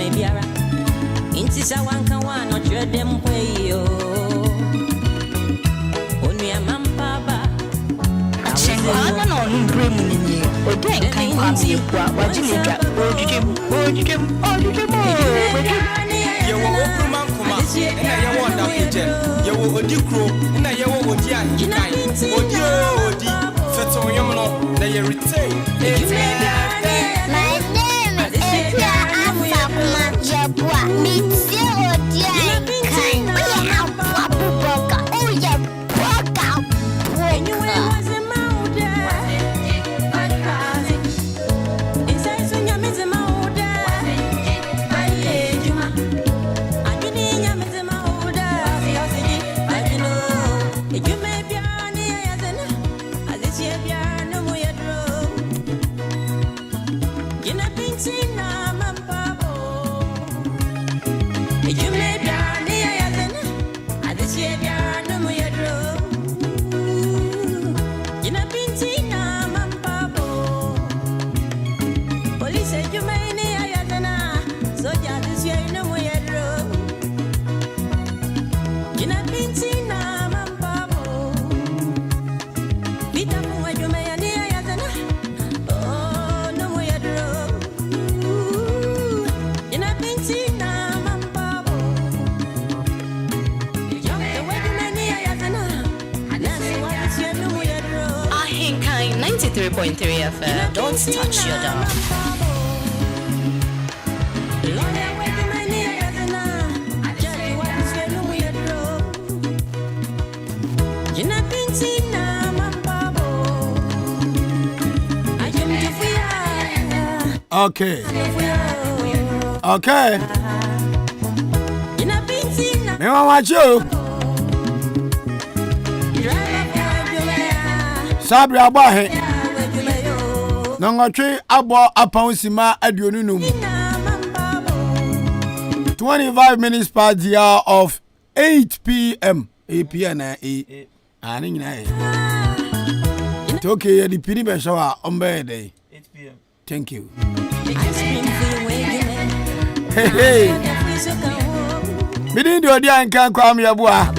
biara. Intisa wanka wano chwede mpweyo. Onuya mampaba. Chenga no ndre munini. Oden kan kwamsi kwa wajilika. Ojujem. Yewo okuma kuma. Na yewo nda pigeon. Yewo odikro. Na yewo odi ahikai. Odi. Feto yomo na ye retain. My name is Asem Jabua. Mitsi odi ahikai. Oya apu boka. Oya boka. Ahenkan 93.3 FM. Don't touch your dial. Okay. Me want you. Sabri abahe. Nongotwe abo apansima aduonunum. 25 minutes past the hour of 8 p.m. 8 p.m. Ani nyina e. Okay, the pini be shower on bed 8 p.m. Thank you. Hey. Bidin do dia nkan kwam yabua.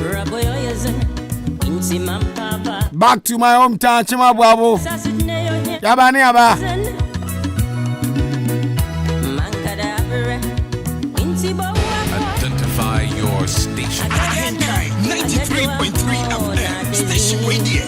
Back to my hometown Chimabuabo. Yabani aba. Identify your station. 93.3 FM. Station radio.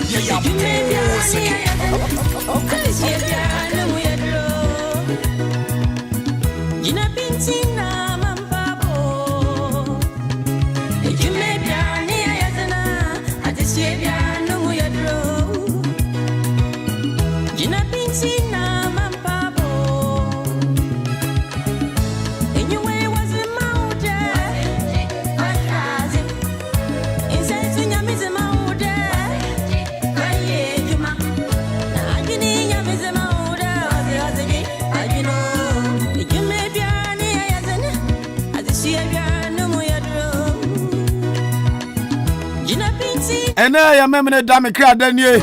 Ena ya memene dame kra danie.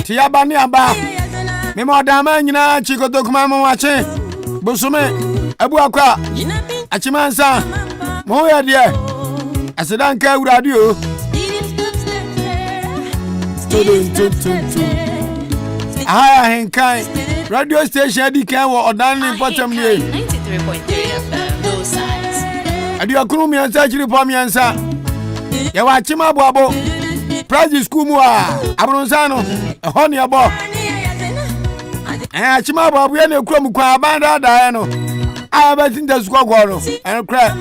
Ti abani aba. Me mo dama nyina chikoto kuma mo wache. Bosume abu akwa. Achimansa. Mo ya de. Asedanka urade o. Ahenkan radio station adikan wo odani potem ni. 93.3 FM. Those sides. Adi akunu mi ansa chiri po mi ansa. Ya wa chima boabo. Praise school mu a. Abronsa no. Ho ne abo. Chima boabo ye na kura mu kwa abanda da no. Aba tinta sukwa gwo no. En kra.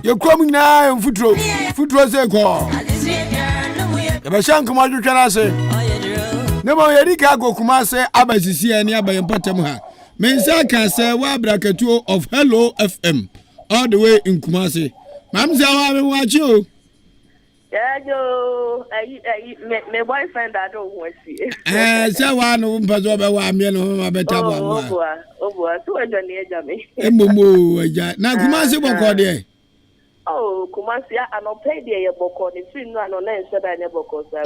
Ye kura mu na mfutro. Futro se ko. Ya ba shanku ma dwetwa na se. Ne mo ye dika go kuma se abasisi ani abaye potem ha. Mensa ka se wa brakatuo of Hello FM all the way in Kumasi. Mamza wa me watch you. Yeah, yo, my boyfriend I don't want to see. Say one mpazo be wa me no beta bo. Oh, so enjoy jame. Emumu eja. Na Kumasi boko de. Oh, Kumasi no pay there boko ni free no no na nse da ne boko sa.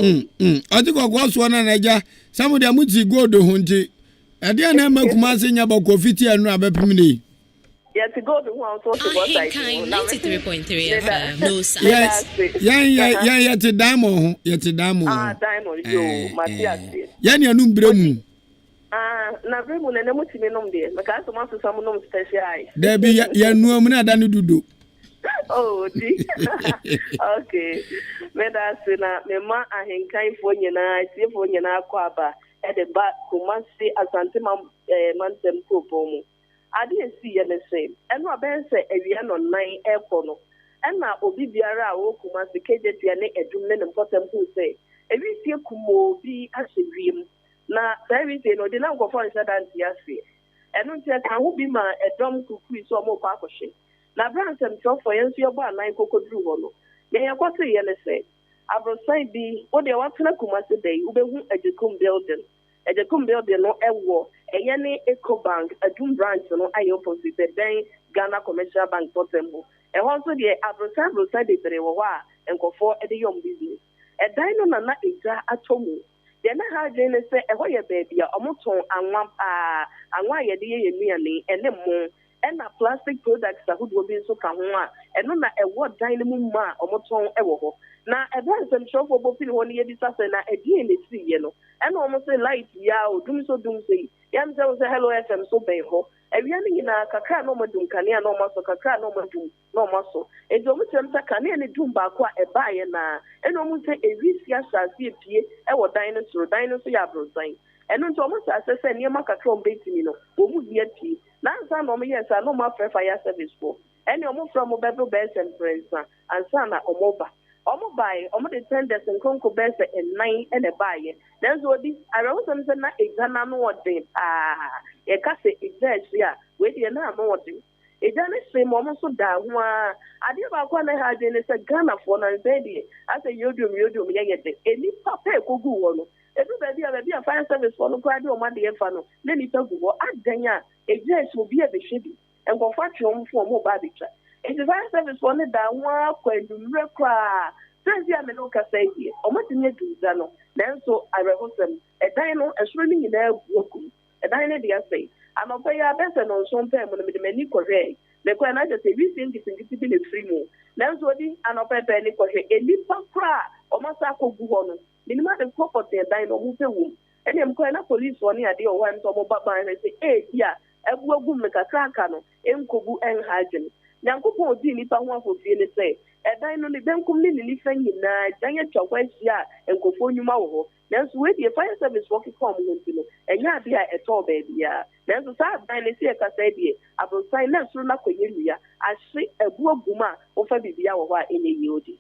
Odi kokwo so na eja. Some of them muti go do hunti. Adia na ma Kumasi nya ba kofiti anu abepim ni. Yes, go to one so to what I Ahenkan 93.3 FM. No sir. Yes. Ya te diamond, ya te diamond. Diamond yo, Matias. Ya ni anu bremu. Na bremu na nemu timi nom de. Maka so ma so sam nom special. Da bi ya nu amu na da no dudu. Oh, okay. Me da se na me ma Ahenkan fo nyina, tie fo nyina akwa ba. E de ba Kumasi Asante mantem propomu. Ade esi ye ne se eno abense ewia no nan ekọ no ena obi biara a wo Kumasi kejetia ne edum ne mpotem hu se ewi sie kumo bi ahwiem na service no de na nkofo nsadanti ase eno ntia ka ho bi ma edom kukui so mo kwa akohye na bransem tofo yenso ye bo anan kokoduru ho no me yakose ye ne se abrosai bi wo de watena Kumasi dey ubehu ajekum building no ewo eyene Ecobank adum branch no ayo opposite den Ghana Commercial Bank Potembo e ho so de abrosa de bere wo a enkofo e de yom business e dan no na eja atomu de na ha je ne se e ho ye baby a omoton anwa ye de ye nuane ene mo ena plastic products ahodo bi nso ka ho a eno na ewo dan no mu ma omoton ewo ho na ebense mshofo bo feel woni ye disase na edie ne si ye no ena omo se light ya odum so dum sei yam se hello FM so ben ho ewia ni na kakra no modum kania no maso kakra no modum no maso ejo mu temta kania ni dum ba kwa eba ye na ena omo se ewisi asase pie ewo dan no so ya brozan eno nto omo se asese ni ma kakra ombetimi no omu hia pie na ansa no omo yesa no ma fire service for ene omo from obebo best and friends ansa na omo ba omo bai omo de tenders nkonko best and 9 ene baye nanzo odi arawo some say na exana no odin e ka se exactly a we dey na no odin e da ne se mo so da ho a ade ba kwa na ha de ne se Ghana for na say dey ase yodum ye de eni papa e kogu wo no edu ba a fire service for no kwa de o ma de fa no na ni ta gu wo adanya exactly obi e be hwebi enkofa twom fo mo ba bi twa it is fire service for the down kwendumre kwa sense ya me no ka say here omotinye duza no nanso arehosem edan no esoro ni nyina aguokum edan ne dia say anopa ya bese no so mpa mu no me de mani kɔhwɛ me kwa na je say we singiti bi ne free mu nanso di anopa pe ni kɔhwɛ enipa kra omasa kogu ho no minima de property edan no mu pe wu ene mko na police woni ade o wa nto mo baba na say dia aguogu me kakra aka no enkogu enhagen Yankopon odi nipa ho afofie ne se edan no ne benkum ne ni fa nyina dan ya twakwanhia enkofo nyuma wo ho nanso we die fire service work come ho ntino enya ade a eto ba bia nanso sa dan ne se ka sa die abrosan na suru na kwenye nua ahye abuaguma wo fa bibia wo ho a enye yodi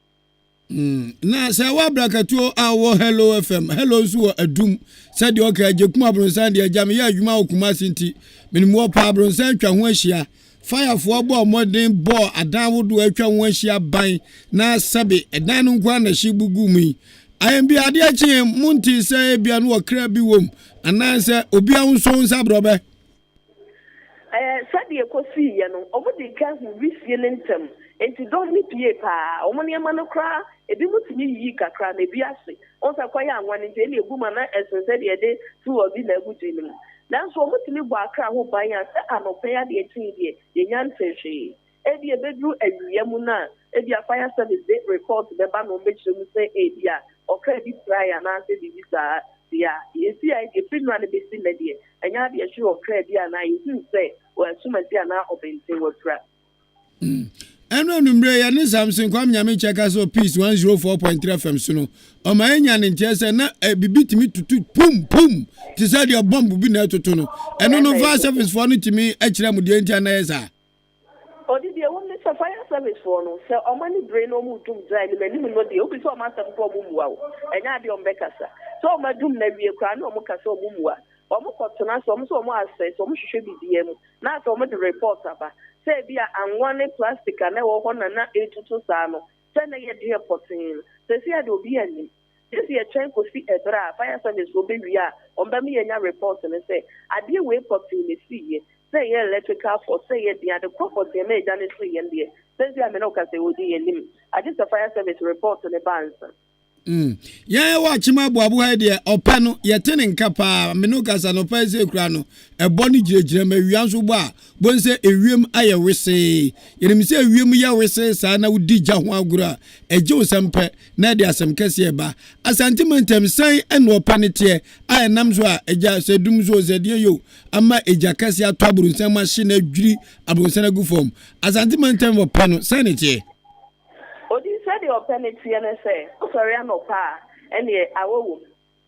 na se wa brakatuo awo hello FM hello so adum se de oka ajekum abrosan de agya me ya adwuma okuma sinti minimu opa abrosan twa ho ahia fire for bo modern bo adan wodo atwa ho ahia ban na sabe edan no kwa na hye bugu mu ayem bi ade achi munti se bia no okra bi wom ananse obi ahunso nsa brobe sadi ekosi ye no omudi ka hu wisie ne ntem enti don ni pie pa omoni ema no kra ebi mutimi yi kakra na ebi ase onsa kwa ya anwa ne enti na eguma na esense de de tu obi na egudini nanso omutimi bo akra ho ban ya se anope ya de etin de ye nyantenhwe ebi ebedru awiyam na ebi fire service de report be ba no mechi mu se ebi a okra bi prayer na se bi bisa ya yesi ai de free no na be si na de enya de ehwe okra bi na yi se wa sumasi na obente wotra eno numre ya ni Samson kwam nyame cheka so peace 104.3 FM suno o ma enya ne ntese na bibitimi tutu pum ti say de bomb bi na tutu no eno no fire service for no timi akira mu de ntia na yesa odi de won ne fire service for no se o mani brain no mu dum dry ni mani mu no de obi so o ma sam ko mu muwa o enya de o mbekasa so o ma dum na wie kwa na o mu kasa o mu muwa o mu kotona so o mu access o mu hwehwe bibie mu na so o mu de report aba say bia anwane plastic na wo ho na etutu saa no say na ye de potin say see ade obi ani this ye train ko si edra fire service obi wia on ba mi ye nya report ne say ade we potin ne si ye say ye electrical for say ye de ade property na eja ne si ye ndie say me no ka say odi ye nim ade the fire service report ne bansa Ya wa chima boabu ha de opa no yete nka pa meno kasa no pa se kura no ebo ni giregire ma wian so bo a bonse ewiem aye wese yenim se ewiem ya wese sa na wudi gya ho agura eje osampe na de asem kase ba asantimentem san eno opa ne te aye nam so a eja sedum so zedie yo ama eja kase ato aburunsan machine adwiri aburunsan agu form asantimentem opa no san ne te the opportunity and say, oh, sorry, I'm no pa, and ye, I will.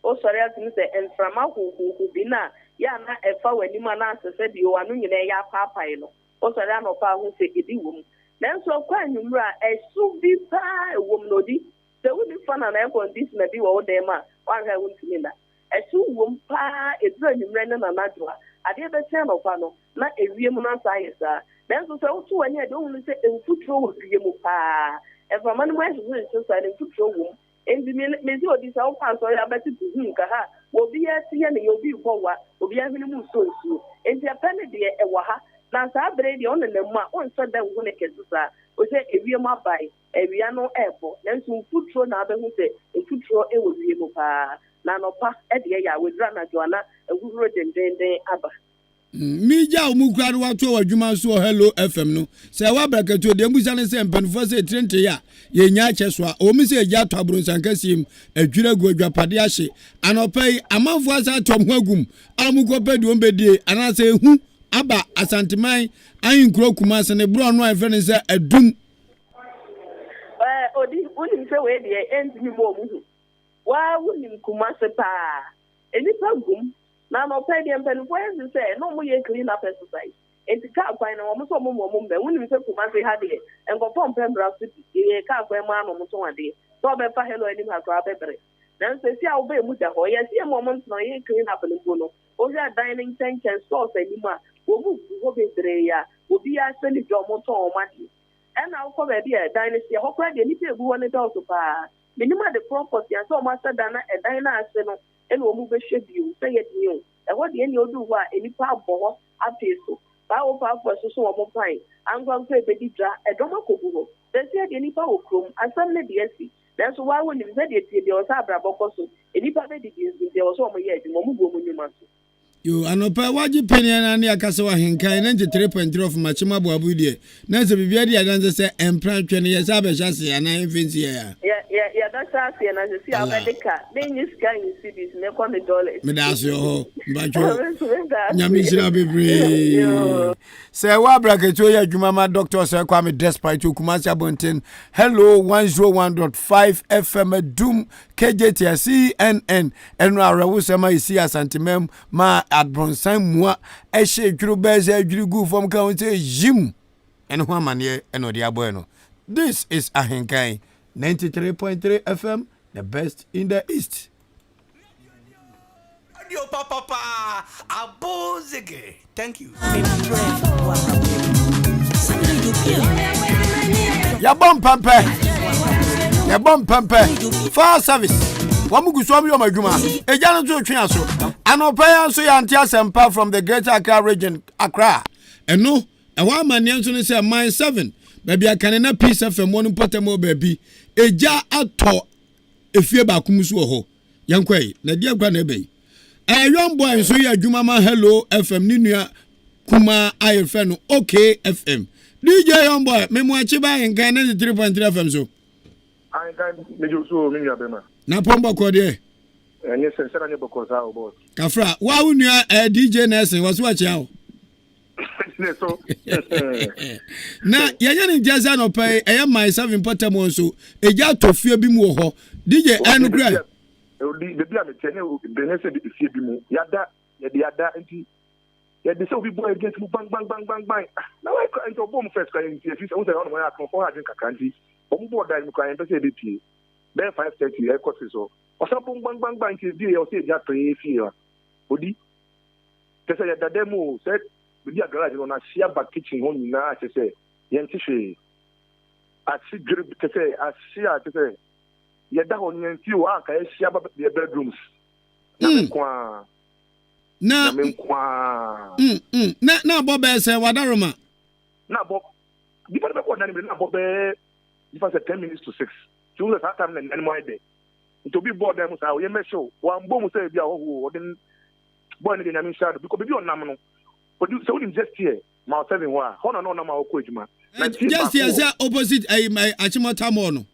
Oh, sorry, I think say, and from a who be na, ya na a foul when you man answer said you are no ya papa, oh, sorry, I'm no pa who say it woman. Then so quite you a so be pa, a woman, no di. There will be fun and I want this may be all day, man, while I won't mean that. A so woman pa, it's very random and natural. I did the channel panel, not a real science. Then so two and I don't say a foot roll with pa. And from one way to side and to show room, and the minute this our pants or about to Kaha will be a sea and you'll be forward, will be having a moon so soon. And the penalty a waha, now Saturday on the one said that when it gets we say if you might buy a Viano airport, then soon foot throw another who say a foot throw it will be a Nano pass at the air with Rana Joanna, and who wrote them then Abba. Mija umukwaru watu wa juma so hello FM no se wa brakato de musane se mpanfo se trente ya ye nya cheswa o mi se ja to abrunsan kasim adwira gu adwapade ahye anopai amanfo asa tom hagum amukopedi ombedie anase hu aba asanteman ayin kro kuma se ne bro no afa ne se adum odi unim se we de entimi mo mu wa unim kuma se pa enipa gum na no pay dem pen for say no mo ye clean up exercise enti ka kwan na mo so mo mbe woni se kuma se ha de en go pom pen bra fit ye ka kwan ma no mo so ade so be fa hello ani ha kra bebre dan se si a wo be mu da ho ye si mo mo no ye clean up ni no o ja dining tent and sauce ani ma wo bu wo bebre ya obi ya se ni do mo to o ma di en na ko be dia dining si ho kra de ni pe bu woni do so pa minima the property and so ma sa dana e dining ase no and we move a schedule, say it new. And what the end you do, any power ball, a peso, power for so more pine. I'm going to pay the jar, a drama cocoa. Then say any power chrome, and some lady SC. That's why when you said it, there was a brabocoso, any power did there was all my yet, the moment you must. You anopa waji penny and akasa wa Ahenkan 93.3 of Machima Boabudie. Nancy Bibiadi adanse say empran 20 years abeshase and I fancy ya. Yeah, that's us and as you see America. Then you scan you see this me $100. Me das yo. Mbacho. Nyamishira bebre. Say wa braketo ya Jumama Doctor say Kwame despite Kumasi Abonten. Hello 101.5 FM Doom KJT CNN enra rawo sema isi asantemem ma adbronsan mua ehye dwuru beze adwuru gu fom ka won say yim eno ho amane eno de aboy no. This is Ahenkan 93.3 FM, the best in the East. Radio Papa, Abozege. Thank you. Ya bom pampe. Fire service. Wamugu swami yo madwuma. Ejano to twen so. Anopa so ya antia sempa from the Greater Accra region, Accra. Eno, e wa amane so ne say mine 7. Baby akanena peace FM wonu potamo baby. Eja ato efie ba kumsu ho. Yankwai, na dia gwa na ebe. Young boy so ya adwuma ma hello FM ni nua kuma ayefe no okay FM. DJ young boy, me mu achi ba Ahenkan 93.3 FM so. Ahenkan mejo so me nua be ma. Na pomba ko de. Enye se na nye boko za o boss. Kafra, wa unua DJ Nelson was watch out. So na yanya ni jaza no pay e my 7 potamo so eja tofie bi mu ho DJ anu gra the bia me tene benese de fie bi mu yada enti ya de so bi boy against mu bang na why ento bom first kan enti fi so say on my akon for hadin kakanti o mu board mu kan pese de pie be 5:30 e course so o so bang enti bi e o say ja pay fie odi pese ya da demo said we are garage on a share back kitchen home na say yenti hwe a si grip say a share say ye da ho yenti o aka e share ba the bedrooms na bob say wadaroma na bob before the board na bob before say 10 minutes to 6 so that time na more there to be bored them say we me show one bom say bia ho den boy ni nyame shadow because be on nam no but you say we just here ma 7 wa ho no na ma ko adwuma just here say opposite my achimota mo no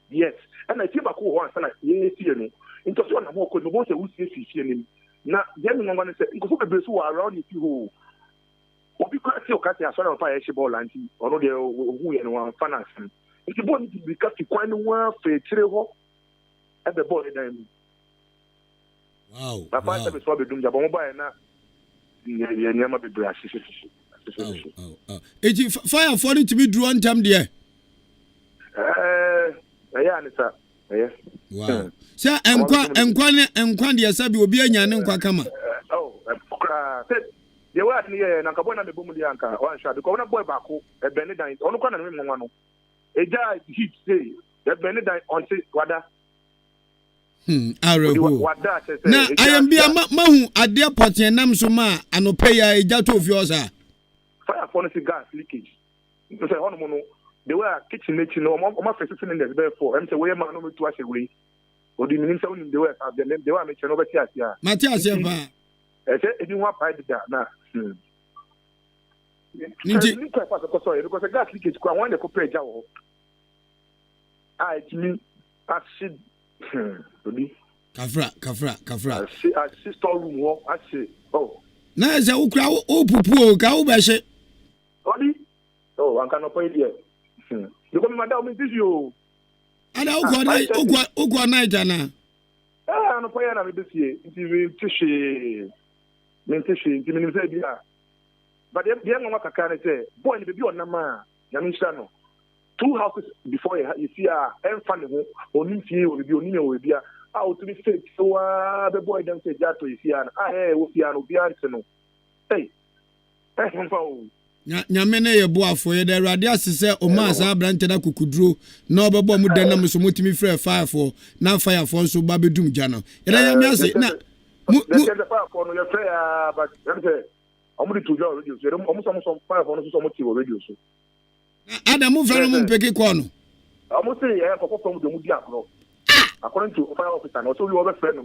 yes and I see ba ko ho ansa na ye sie no into so na mo ko no bo say we sie ni na dem no ngwan say nko be so around you ho obi ko ati o ka ti asoro pa ye sheball anti ono de hu ye no wan finance nti bo ni bi ka ti kwan no wa fe tire ho e be ball dan wow papa se be so be dum jabo mo ba na ye nyama be bra hye Eji fire for it to be drawn time there. Yeah, sir. Yeah. Wow. Sir, enkwa de sabi obi anya ne nkwa kama. Oh, the way at near Nankabona me boom dianka one shot because boy bako e Benedict onu kwa na me nwa no. Eja hit say e Benedict on say wada. Arehu. Na ayambia mahu ade poten nam so ma anope ya eja to ofiosa. Fire furnace gas leakage. You say hono no the way kitchen nature no o face in the bed for am say we man no me to ase we. Odi minim say the way the way me che no be tia sia. Matia sia ba. E say edi wa pa da na. Ninji ni kwa pa so so because gas leakage kwa wan de ko preja wo. Ah it mean acid odi. Kafra. I storeroom wo ase. Oh. Na ze ukra o pupu o ka wo be hye. Odi. Oh, an cannot pay there. You come madam me this you. Ada ukwa night na. Ah, no pay na me this year. Nti tishi. Nti me say bia. But the young one can say, boy, the baby on nama. Yamisha no. 2 houses before you see em fan ho. Oni fie o bi oni me o bia. Ah, o to be fake. So the boy dem say jato you see an. Ah, wo fie an obi ante no. Hey. Nyame na ye boafo ye da Awurade asese o ma sa abrante da kukuduro na obebo mu dan nam so mutimi frɛ fire for na fire for so ba bedum gya no ye da nyame ase na the fire for no ye frɛ but dem say omu to jo radio so omu so fire for no so omu ti radio so Adam mu frɛ no mu mpeke kɔ no omu say ye kokko from dem di agro according to fire officer no so we over frɛ no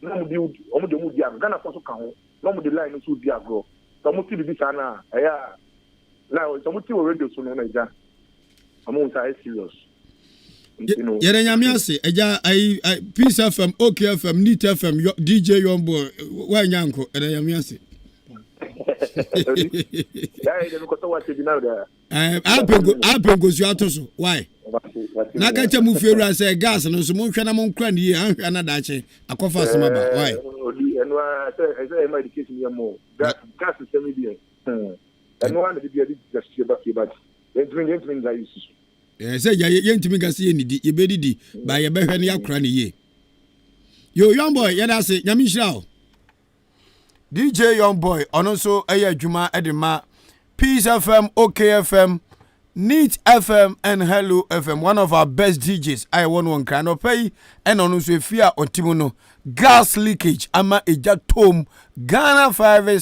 no mu di omu dem di agro Ghana for so kan ho no mu di line so di agro Some TV this ana now some TV radio so no Naija among say serious you know yere nyame ase eja I Peace FM OK FM Neat FM DJ Yombo wa nyanko yere nyame ase yeah dem ko to watch bi now there apengo su atoso why na ka che mu fiewura say gas no so mo hwe na mo nkra ne anhwe na dache akofa asema ba why and I say my education here more gas is semi bien and one the be just back but entering that is say ye ntimi gase ye nidi ye bedidi ba ye behwe ne yakora ne ye yo young boy ye da say nyame hira o DJ young boy ono so eye adwuma edema Peace FM OK FM Neat FM and Hello FM, one of our best DJs. I want one kind of pay and on so fear or Timono gas leakage. Ama eja tom Ghana fire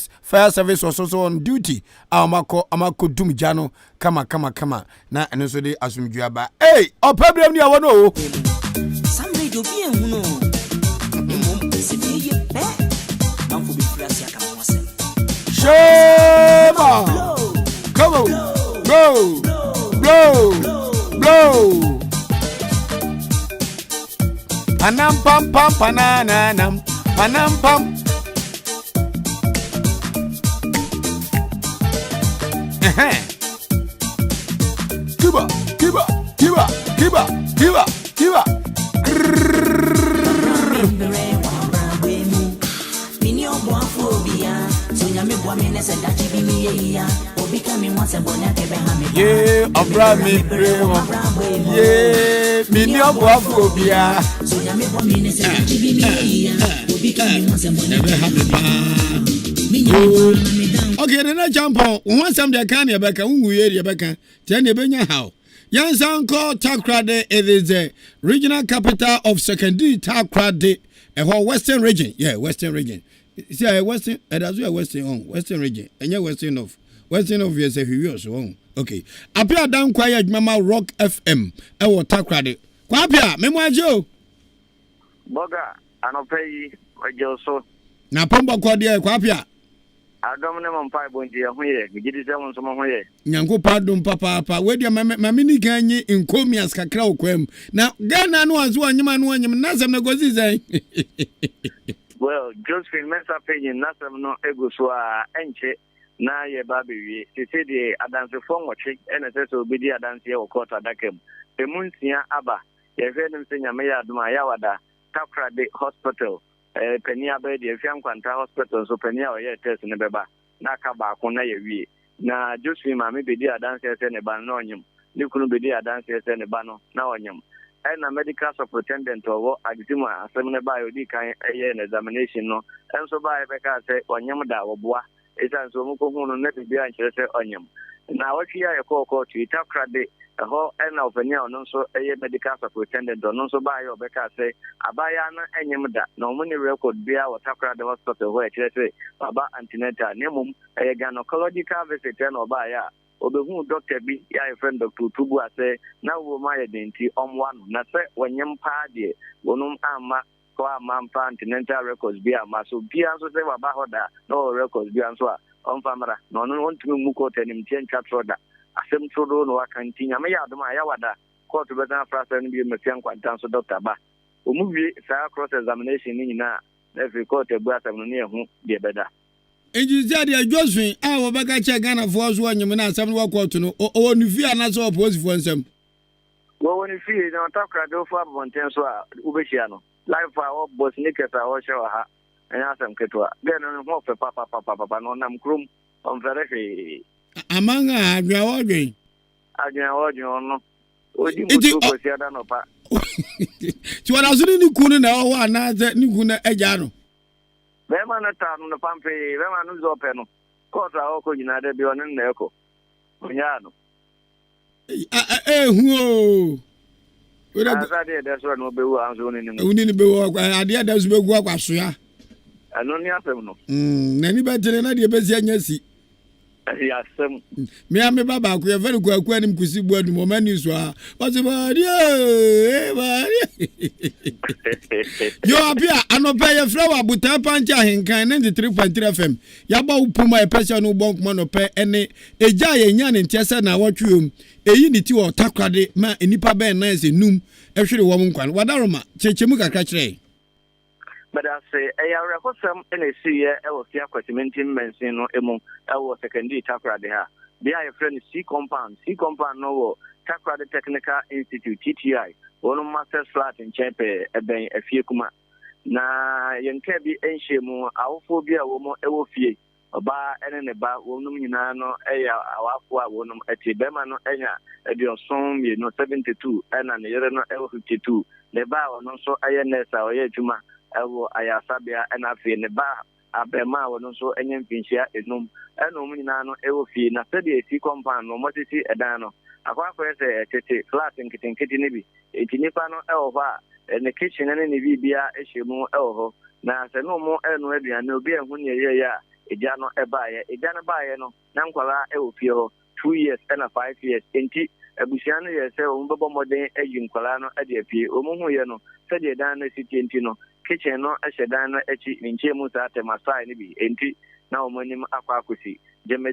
service was also on duty. Amako dum jano kama na and also they assume you about hey or problem ni awano. Somebody do be uno. Shema, come on. Blow. Panam pam pam pananam panam pam. Kiba. Yeah, Abraham, yeah, mini phobia. Okay, then I jump on. Once some they can you back, you back, then you bring how. Young uncle Takrade is the regional capital of secondary Takrade, a whole western region. Yeah, western region. See, I western, that's where western region, and you're western of yes, if you so on. Okay, appear down quiet, Mama Rock FM, our Takrade. Kwapia, memwajo. Boga, anopeyi, wajoso. Na pomba kwa dia kwapia. Adom ne mampa bonji ya huye, gidi se mo somo huye. Nyanko pardon papa, we dia mamini ganye inkomias kakra okwem. Na Ghana no azu anyima no anyim nasem na gozi zai. Well, Josephine Mensa page nasem no egu so a enche na ye ba bewie. Sisi de adanse fo nwoche, ene se so obedi adanse ye okota dakem. Emunsia aba, ye hwe nim se nyame ya aduma ya wada Takrade Hospital. Penia be de fiam kwanta hospital so penia o ye test ne beba na ka ba ko na ye wie na Josephine ma me bedi adanse se ne ba no onyim ni kunu bedi adanse se ne ba no na onyim na medical superintendent owo agidima asem ne ba yo di kan ye examination no enso ba e be ka se onyim da oboa esan so mu ko hunu na bedi an kire se onyim na wachi ya ko to Takrade ho na openia no so eye medical superintendent no so ba yo be ka say abaya na enyem da na omuni record bia wa Takrade hospital ho e kire say baba antenatal nemum eye gynecological visit na obaya obehu doctor bi ya friend Dr. Tubu ase na wo ma ye denti omwa no na say wonyem pa de wonum amma ko amampa antenatal records bia ma so bia so say baba hoda no records bia so a onfamara no no ontumi mu ko tanim tien chatroda asem todo no akanti nyame ya adoma ya wada court betan frasa no bi mefian kwantan so doctor ba omuwie sa cross examination ni nyina every court ebu asem no ne ehu de beda Ejizia de Josephine a wo beka che Ghana fo so anyim na asem no court no o nu fi ana so opposite fo nsem wo woni fi na Takrade fo abonten so a ubehia no life for our boss niketa wo hye wa ha anya asem ketwa de no ho fe papa no nam krum on verify amanga adwaodwen no odi mo ko si ada no pa ti wala so ni kunu na o ana ze ni kunu eja no be ma na ta no pampe be ma no zo pe no ko ta o ko nyina de bi on na eko onya no hu o asa de so no be wu anzo ni be wo ade da so be gu akwaso ya ano ni asem no na ni be tele na de be si anyasi Asem me ame baba ku ye very ku anim kusi bu adu mo mani so a o se ba yo apia anope ye flower buta pancha Ahenkan 93.3 FM ya ba upuma e pesa no bon kuma no pe ene eja ye nya ne ntese na wotwem eyi ni ti wo Takrade ma enipa ben na ese num ehwere wo nkwan wadaroma chechemu kakra kire. But I say, I record some NSC, I was here quantimenting mention emo, I was secondary Takrade. They are a friend C compound no Takrade Technical Institute, TTI, one master's flat in Champe, a few kuma. Na Yankabi Enshemo, our phobia, woman, ewo fee, a bar and a bar, woman, no, our woman, a Tibema, no, a dear song, 72, and an L 52. The bar, no, so INS, our Yajuma. Ewo ayasabia na afie ne ba abema wono so enyem pinhia enum enum nyina no ewo fie na se de esi compound no motiti edan no akwa se tete flat nkitinkiti ne bi etinipa no ewo ha ne kitchen ne bibia ehemu ewo ho na se no mo enu aduane obi ehun ne ye ya eja no ebaaye eja no baaye no na nkwara ewo fie ho 2 years and 5 years enti abusia no ye se o mbebo moden ayi nkwara no ade apie o mu hu ye no se de dan na siti enti no kitchen no ehyedan no echi nche mu sa temasai ni bi enti na o monim akwa akosi jeme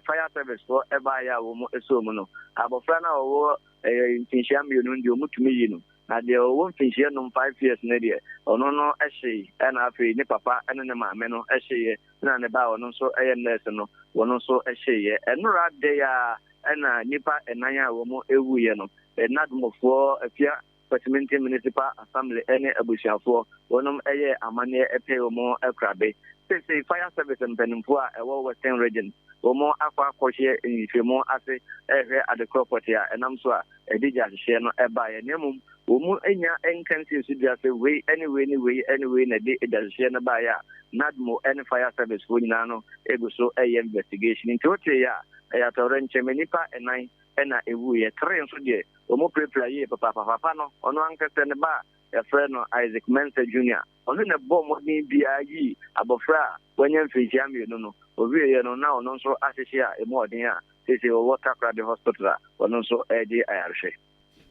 fire service for ebaya wo mo eso mu no abofra na wo ntinhia mienu ndi o mutumi yi no na de o ntinhia no 5 years na de ono no ehye na afi ni papa ene ne maame no ehye na ne ba ono so eye nurse no wono so ehye enura de ya na nipa enanya wo mo ewu ye no enadumofo afia Parliament Municipal Assembly any abusiafo wonom eye amane epe wo ekrabe say fire service mpanimfo a ewo Western region wo mo akwa akohye enfemo ase ehwe adekopote a enam so a edija hye no eba ye nemum wo mu enya enkansi su dia say we anyway na de edija no ba ya nadmo any fire service wo nyina no ego so eye investigation into ote ya ya torenche menipa enan ena ewu ye tren so de omo prepare ye papa no ono ankese ne ba ya friend no Isaac Mensa Jr. ono ne bom ni bia yi abofra wanya mfiji amienu no owie ye no na ono so ahihia emo odin a sese wo Takrade hospital ono so eje ayarhwe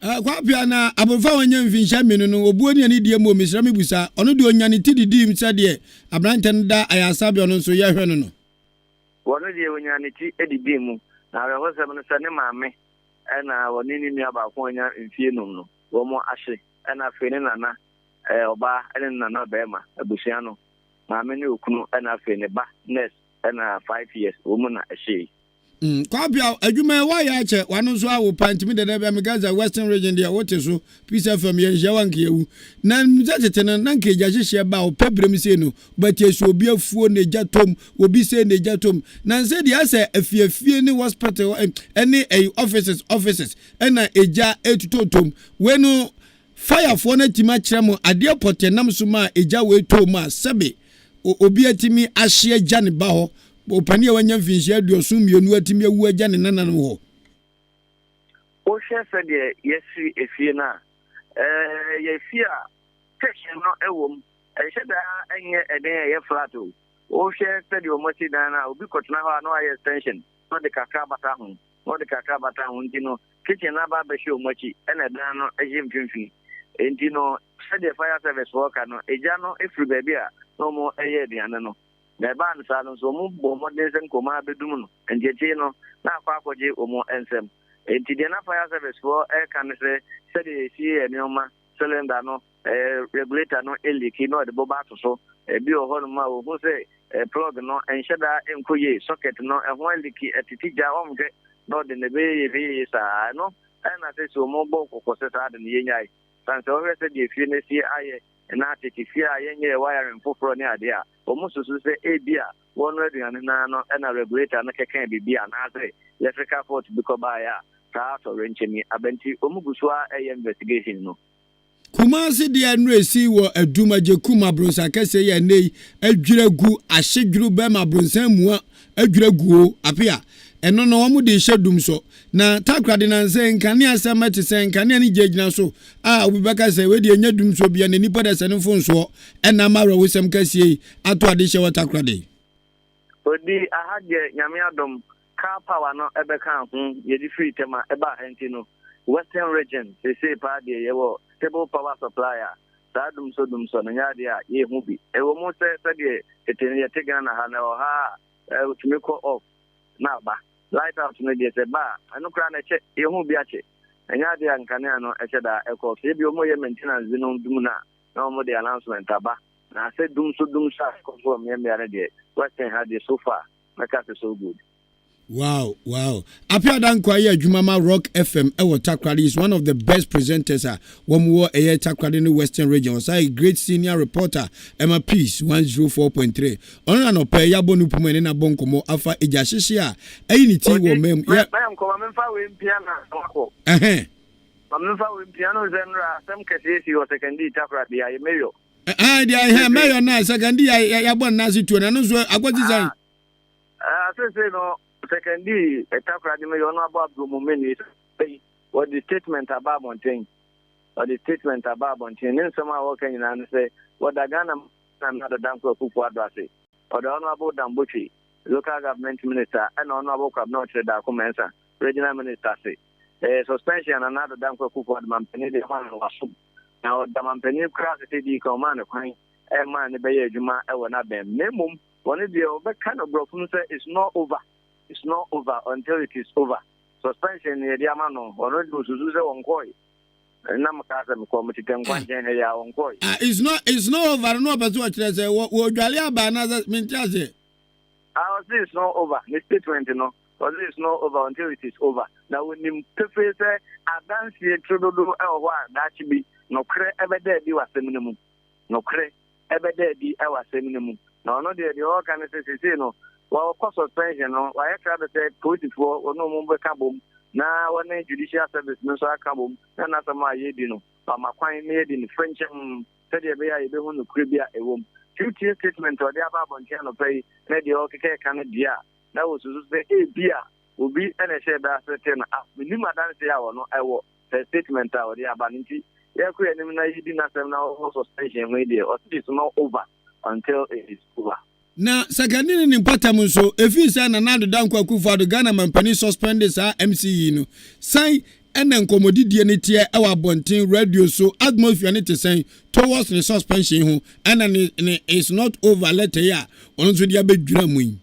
Kwa pia na abofa wanya mfinsha menu no obuo ne ani die mo misra mebusa ono de onya ne tididi msa de abrante nda ayasabe ono so ye hwe no no wono de onya ne ti edidi mu na reho sem no se ne maame na woni ni nua ba ko onya mfie num no wo mo ahye na fe ne nana oba ne nana bema abusia no maame ne okunu na fe ne ba nurse na 5 years wo mo na ahye kwa bia adwuma wa ya che wanu so awo pantimi de bia megaza western region dia wote so peace fm ye hia wanke ewu na mzatete na nke gya hyehye ba o pebrem se no batie so obi afuo ne gyatom obi se ne gyatom na nse dia se afiafie ne hospital any offices na eja etutotom we no firefo na tima kyerem ade potenam so ma eja we tom a sebe obi atimi ahye gya ne ba ho opani wanya mfinshi aduosu mienu atimi awu agya ne nana no ho o hwe de yesi efie na yefie a teshe no ewom ehye da enye eden ye flat o hwe de o moti dan na obi kotena ho na aye extension no de kakra bata ho ndino kitchen na ba be hwe o mochi ena dan no ehye mfinfi ndino de fire service worker no eja no efri baby a no mo eye diane no na ba nsa no so mu bo modern sen koma bedum no enjeje no na akwaje omo ensem enti de na fire service for kan se de si enioma cylinder no regulator no eliki no de boba to so bi o hono ma o ho se plug no ensheda enkoye socket no ehon eliki etitija omge no de ne be sa no na se so mo bo kokose sa de ne nyai sanse o se de fi ne si aye na atikifia yenye wiring foforo ne ade a omususu se ebia wonu aduane na no na regulator na keken bibia na ase electrical fault bikoba ya ta to renchemi abenti omugusua investigation no Kumasi de anresi wo adumaje kuma bronsa kese ye nei adwiragu ahyedwuru be ma bronsa mua adwiragu apia eno no wo mu de hyedum so na takrade na nse nkane asema te se nkane ni jegina so obi baka se we de nya dum so bia na nipa da se no fonso ena maro wosem kasie ato ade hye watakrade odi ahage nyame adom car power no ebeka ho ye di free tema eba enti no western region say pa de yewo stable power supplier sadum so no nya de a ye hu bi ewo mo se de eteni ye tegana na ha na ha utumiko off na ba light out no de se ba anu kra na che ye hu bi a che nya de ankane ano e che da e ko se bi o mo ye maintenance no dum na mo de announcement aba na se dum so ko so me are de western had so far make us so good. Wow. Apia dan kwa ye Jumama Rock FM ewo Takrade is one of the best presenters wo eye Takrade in the Western region. Was a great senior reporter Emma Peace 104.3. Ona no pe ya bonu pumo na bonkomo afa ejahyehe a ni ti wo mem. Ya am ko memfa we piano ko. Memfa we piano zenra sem kesi o secondary Takrade ya meyo. Dia meyo na secondary ya bon na situ na no so agodi zan. Say no secondary Takrade me you know about Bromomeni what the statement about Mountain or the statement about Mountain in some working and say what the Ghana another Danko Kuku address or the honorable Dambuchi local government minister and honorable Kabnoche Dakumensa regional minister say suspension another Danko Kuku Mampeni the one was now the Mampeni cross the command of Queen and man the Bay Juma will not be minimum one of the kind of broken say it's not over. It's not over until it is over. Suspension here, Diamano, or do Suzuza on Koi. Namakasam committee can on Koi. It's not over, no, but what I say, what Galia Banana means. Our this is not over. The statement, but this is not over until it is over. Now, when you prefer, I dance here to do that should be no cre ever there be a minimum. No cre ever there be our minimum. No, the all can say, no. Well, of course, suspension, I try to say, political or no more cabum. Now, one judicial service, no, so I cabum, and that's my yedino, but my quine made in French, said the way I don't know, Cribia, a woman. 2 year statement or the above on Channel Pay, made the okay Canada. That was to say, a beer will be an share that certain minimum dance hour, no, I will say statement or the abanity. Yeah, create you didn't have now suspension radio, or it is not over until it is over. Na sakandini ni mpatamu so efi sa na nado dankwa kufa do Ghana mampani suspended sa MCE no sai ene nkomodidie ne tie e wa bonten radio so atmosphere ne te sen towards the suspension ho and it's not over letter ya ono so dia bedwura mu yi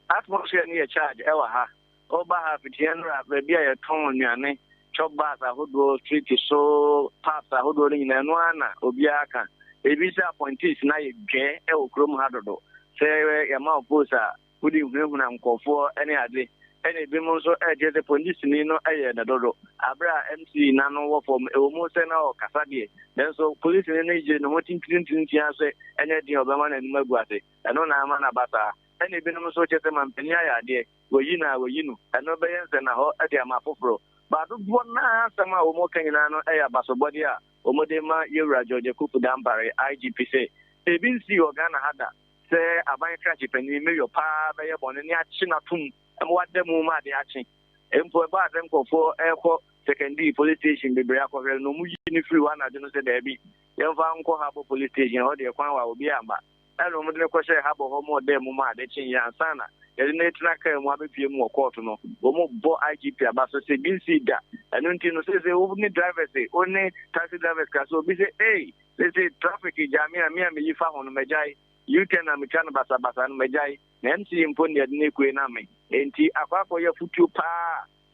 atmosphere ne charge e wa ha oba ha fitian ra be bia ye ton nuane chop bars ahodo street so paps ahodo ni na no ana obi aka ebi sa appointees na ye dwe e okrom ha dodo se ya ma oposa udi hunu na nkofo ene ade ene bi mo so e je police ni no aye da dodo abra MC na no wo form e mo se na o kasa de then so police ni je no tin ase ene di obama na nima guate eno na ama na bata ene bi no so chete man penia ya de woyi nu eno be yense na ho e de ama foforo ba do bo na sama o mo kanyina no e ya basobodi a o mo de ma yewra George Kufu Dampare IGP say e bi nsi organa hada se aban krachi pani me yo pa be ye bone ni achi na tum e mo wade mu ma de achi empo ba dem kofo e ko secondary police station be bria ko no mu yi ni free one ade no se da bi yemfa nko habo police station ho de kwan wa obi amba eno mo de ko she habo ho mo de mu ma de chin ya sana ye ne tuna kai mu abepie mu court no o mo bo IGP abaso se bi si da eno nti no se o ni driver se o ni taxi drivers ka so bi se se traffic jamia mi yi fa hono mejai you can am chan basa no mejai na MC impon de ne ku na me enti akwako ye futu pa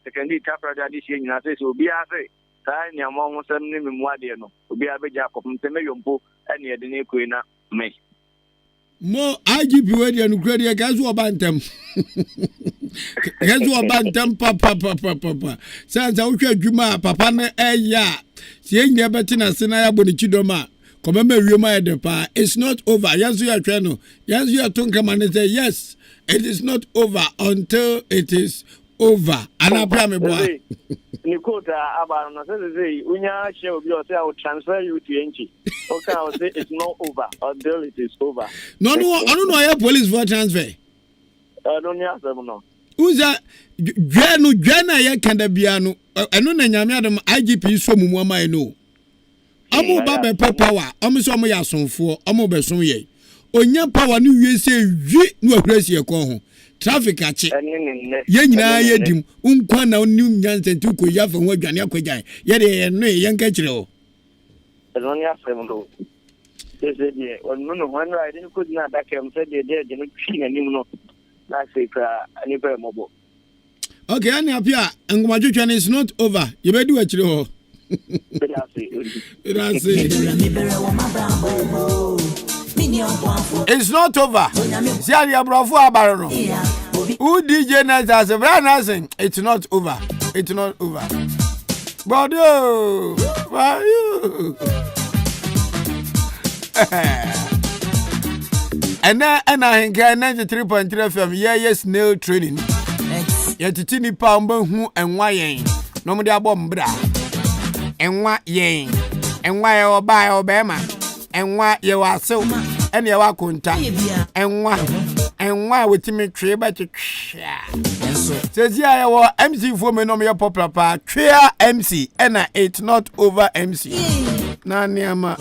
secondary tapra da shi nyina se obi ase ta nya mo ho sam ni mu ade no obi abeja kopum se me yompo ene de ne ku na me mo IGP we de nukura de gazu obantem gazu obantem papa sanza utwa adwuma papa na eya sie nya beti na se na ya boni chidoma komema wioma e de pa it's not over yanzu ya twa no yanzu ya tonka man say yes it is not over until it is over anapia me boa ni quota aba no say unya share obi o say I will transfer you to NG okay I will say it's not over until it is over no ya police for transfer no nya Asem no uza dwana ya kanda bia no eno na nyame adom IGP so mumu amai no amu ba be power amu so amu ya sonfo amu be son ye onya power ni wie se wi no ahurasi e ko ho traffic ache ye nyina ye dim unkwa na oni nyansentu ko ya fa ho adwane akwajan ye de no ye nka kire o eno nya Asem no ese die onu no one ride ni ko na da kem se de no twi na nim no na se ka ani pe mobo okay ani apia ngomajutwa is not over ye be do akire ho it's not over. See how you bravo abarono. Who DJ Nasa very nice. It's not over. It's not over. But you. And Ahenkan 93.3 FM. Yes, nail training. Yet tini pa mbo and why no mo dia bom bra. Enwa yen enwa ye oba ye obema enwa ye waso ene ye wakonta enwa wetimi twe ba twa sezi aye wo MC fo me no me popular pa twe MC ena it's not over MC na niama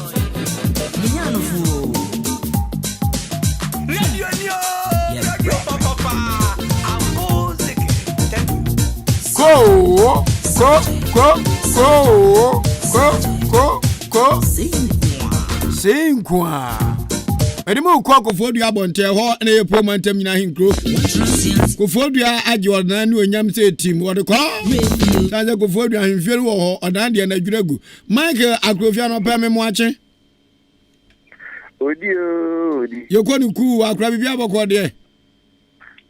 Go. Sinkwa. Edimu kwa kofodu abonte ho na ye promontem nyina hinkro. Kofodu age odana ni onyam se team wode ko. Sanze kofodu ahimfiere wo ho odana de na dwuragu. Michael Akrofia no pa me mo ache. Odi. Yekoni ku akra bibia boko de.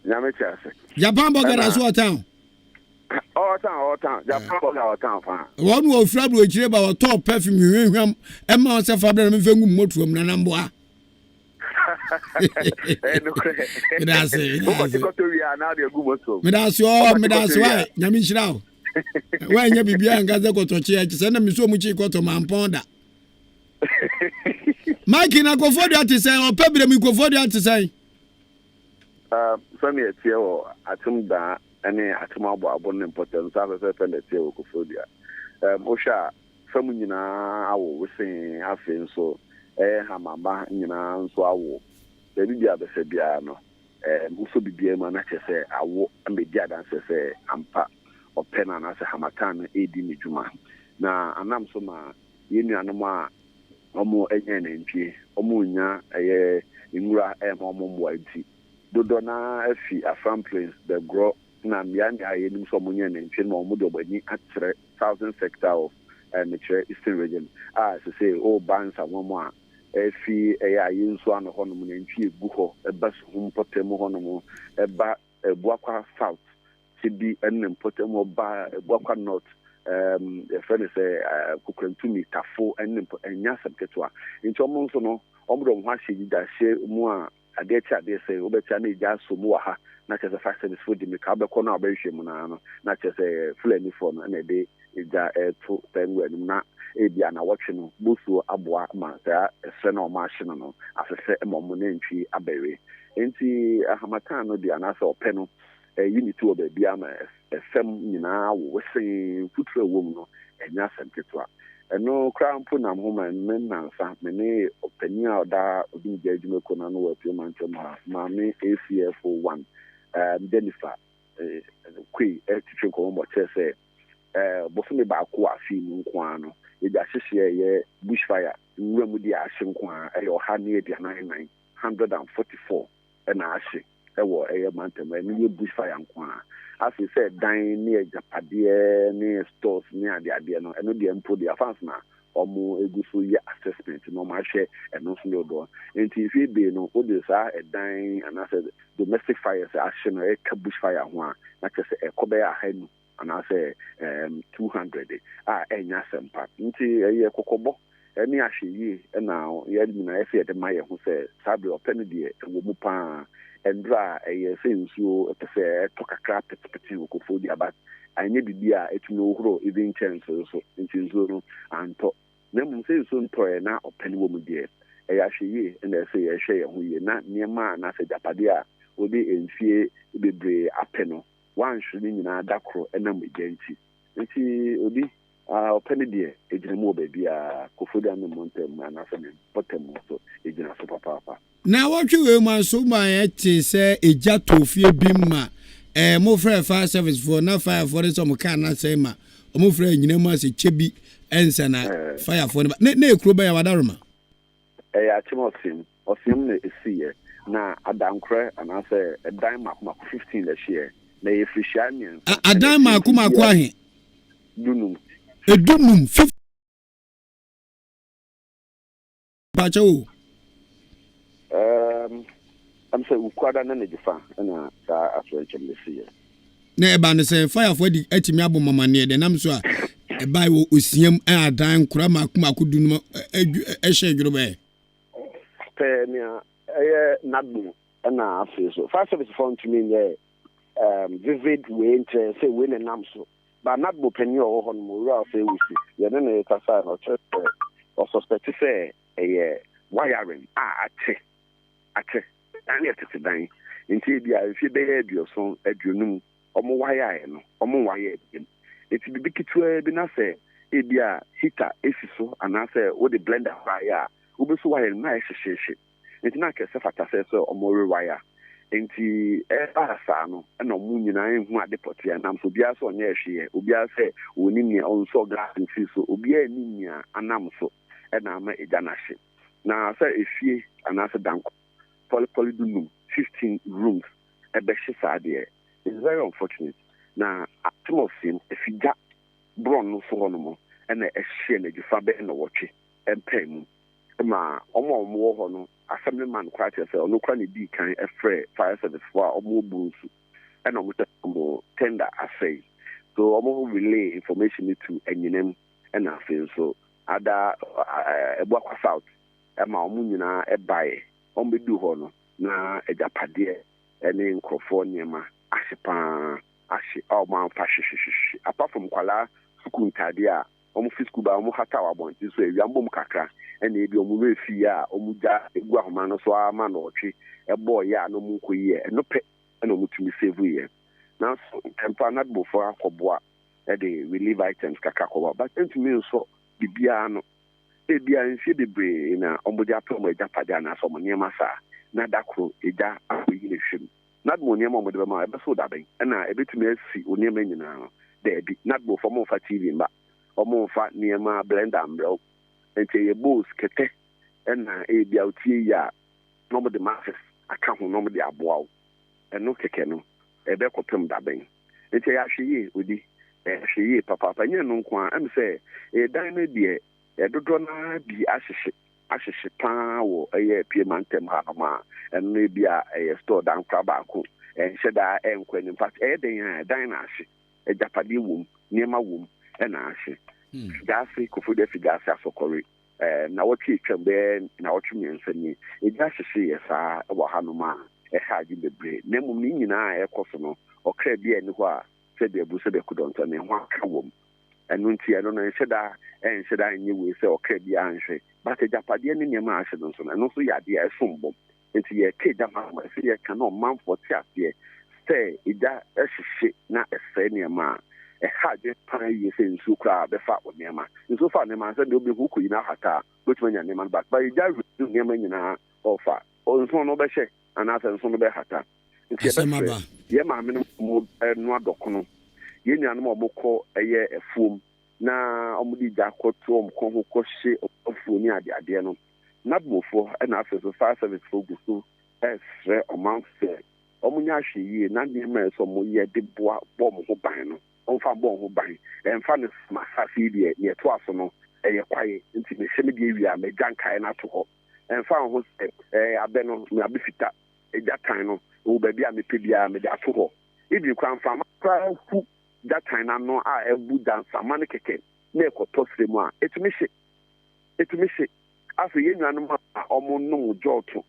Nyame chase. Japan burger aso town. All town. Japan burger town fa. One wo frabro chire ba wo top perfume hwehwam e ma on se fabra me fengu motu am na nambo a. Medase. Why? Nyami chirawo. Why nya bibia ngaze kotoche ya chise na miso mu chi koto mamponda. Mike na kofodu atise o pebire mi kofodu atise. Sami etie o atumda ene atumabo abon important so afa fe na tie o kofodu osha famu nyina awo wisen afen so hamamba nyina nso awo bibia bese bia no muso bibia ma na chese awo ambedia dan sese ampa ɔpɛ na anase hamatan edi ne dwuma na anam so ma yenu anoma ɔmo enye na ntwie ɔmo nya ɛyɛ nwura ɛma ɔmo mboa nti dodo na afi Afram Place the grow na mbia na yenim so ɔmo nya na ntwie na ɔmo de ɔbani akyerɛ 1000 sector of nature eastern region so say bands ɔmo a efi ɛyɛ ayenso ano hɔ no na ntwie gu hɔ ɛba so hom potem hɔ no ɛba ebuakwa south tibi ɛne potem ɔba ebuakwa north a friend say kukrantumi tafo ɛne enya sabketwa nti ɔmo nso no ɔmo do ho ahye da hye mu a ade say obetia na eja so mu ha na kyerɛ sɛ fact service food mi ka bɛkɔ na ɔbɛhwɛ mu na kyerɛ sɛ fulani form na de eja to tangwa nim na ebia na wɔtwe no bosuo aboa ma saa ɛsɛ na ɔmo ahye no afɛfɛ ma ɔmo na ntwi abɛwe nti ahamatan no de anasa ɔpɛ no unity wɔ baabi ama ɛfɛm nyinaa wɔ wɛsɛn futuro wɔ mu no ɛnya asɛm ketewa ɛno kora mpo nam ho ma nansa me ne ɔpani a ɔda obi gya adwuma ko na no wɔ apue mantam ha maame ACFO 1 Jennifer kwe titwe nkɔmmɔ kyerɛ sɛ bosome baako a fii mu nko a no yɛde ahyehyeɛ yɛ bushfire nwura mu de ahye nko a ɛyɛ 144 ɛna ahye ɛwɔ ɛyɛ mantam ɛno yɛ bushfire nko a afei sɛ dan ne agyapadeɛ ne stores ne adeadeɛ no ɛno deɛ mpo deɛ afans na ɔmo egu so yɛ assessment na ɔmo ahwɛ ɛno nso yɛ ɔdɔ nti ife bee no wode saa ɛdan anaasɛ domestic fires ahye no ɛka bushfire ho a na kyerɛ sɛ ɛkɔ bɛyɛ 100 anaasɛ 200 a ɛnya asɛmpa nti ɛyɛ kɔkɔbɔ ɛne ahwɛ yie ɛna yɛ nyinaa ɛsɛ yɛde ma yɛ ho sɛ saa deɛ ɔpɛ no deɛ ɛwɔ mu paa ɛndra ɛyɛ sɛ nsuo ɛpɛ sɛ ɛtɔ kakra pɛtepɛte wɔ kɔfo di aba anyɛ bibi a ɛtumi ohoro ebi nkyɛn so nti nsuo no antɔ na mmom sɛ nsuo ntɔɛ na ɔpɛ no wɔ mu deɛ ɛyɛ ahwɛ yie ɛna ɛsɛ yɛhwɛ yɛn ho yie na nneɛma a n'asɛ gyapade a wɔde mfie bebree apɛ no wanhwɛ ne nyinaa da koro ɛnam egya nti obi ɔpɛ no deɛ egyina mu wɔ baabi a kɔfo di ano mɔntɛm anaasɛ ne pɔtɛm so egyina so papaapa. Na wɔtwe wei mu nso ma yɛte sɛ egya tofie bi ma mo frɛ fire service for na fire for so mo ka na sɛ ma mo frɛ nyina mu ase chebi ensa na fire for na ekuro ba ya wadaroma achim osim na esiye na adankre anase edan makoma 15 la share na yefrishia nyen adan makoma ahe dunum edunum 50 pacho I'm saying ukwada na nejifa na sa afrenchem lesiye na eba ne say fire for di atimi abomama ne de nam so a eba wo osiam adan kura makoma akudunum ehye dwuro be pe nia nagbu na afi so fire service phone to me vivid way into say we nam so ba nagbu penny o ho no ru afi wusi ye ne na kasa no church or suspect say wiring ate and yet to dan nti bia if be aduoso aduonum omo wire no omo wire again it be bikitua bi na say e bia heater esiso ana say wo the blender wire wo be so wire na ehyehyehye nti na kese fata say so omo rewire nti asa no na omo nyina ehu ade potia nam so bia so onye ehwe obia say woni nia onso glass fi so obia ni nia anam so na ama eja na hye na say efie ana say danko polydunum 15 rooms ebehye saade is very unfortunate na atmosphere efija bron no so no na ehye na gifa be na wotwe empem ma omo ho no assemblyman quite say ono kwa ne di kan efre fire service for omo busu na omo tender asay so omo relay information to enyinem na afin so ada ebuakwa south ma omo nyina ebae ombedu ho no na ejapade ene nkrofo niema ahyepa ahye man fashishi apart from kwala sukun tade a omo fisku ba omo hata wabonti so ewiambom kakra ene ebi omo refi a omo ja egu ahoma no so ama na otwe ebo ya no mu koyi eno pe ene omo tumi save ye na so tempa na bofo akobo a de relieve items kakakwa but entumi so bibia no ebia nsie bebre na omboja promo ejapade na so mo niema sa na dakro eja akoyi ne hwem na mo niema mo de ma ebe so daben na ebetumi asi oniema nyina Debbie, not go for more for TV, but or more fat near my blend and bro. And say your bulls, kete, and a beauty ya. Nobody masses, I can't nobody a bow. And no kekeno, a beco pum dabbing. And say, actually, with the she, papa, and you know, and say, a diamond dear, a dodona be ashes power, a piemantem hanoma, and maybe a store down crabaco, and said I am when in fact, a dinash, a Japadi womb, near my womb, and ash. Gassy, Kofude Figas, so correct. Na what you can bear, now what you mean, send me. It just see as I was Hanuma, a hard in the brain. Nemo meaning I a cosmo, or crabby anywhere, said the Busada could on turn in one womb. And when I don't know, said I knew we say, or crabby answer, but a Japadian in your marshal, and also your dear Sumbo. Into your kid, I see a cannot mount for chat here. Say, it that a shit, not a senior man. A hard pie you say in Sukra, the fat with Nema. In so far, Nema said you'll be who could not have which one your name back. But it does do Yemen in our offer. Or so no better, and as and so no better. It's a mamma. Yema minimum no docono. Yen animal moko a year a foam. Na omudi jaco to Congo Coche of Funia the Adiano. Not more for an after the fire service for Gusu as or Mount Fair. Omunyashi ye, not near me, so more de bois bomb who bino. On fa bon who bang, and fan is my sassy near twice or no, a quiet into the cemetery, me janka and out to her. And found who said, I been on my bifita, a that time, who baby, I may pibia, me that to her. If you come from a who that time, I know I have wood dance, a manicake, neck or toss them one. It's me shit. It's me shit. As a young animal, almost no joto.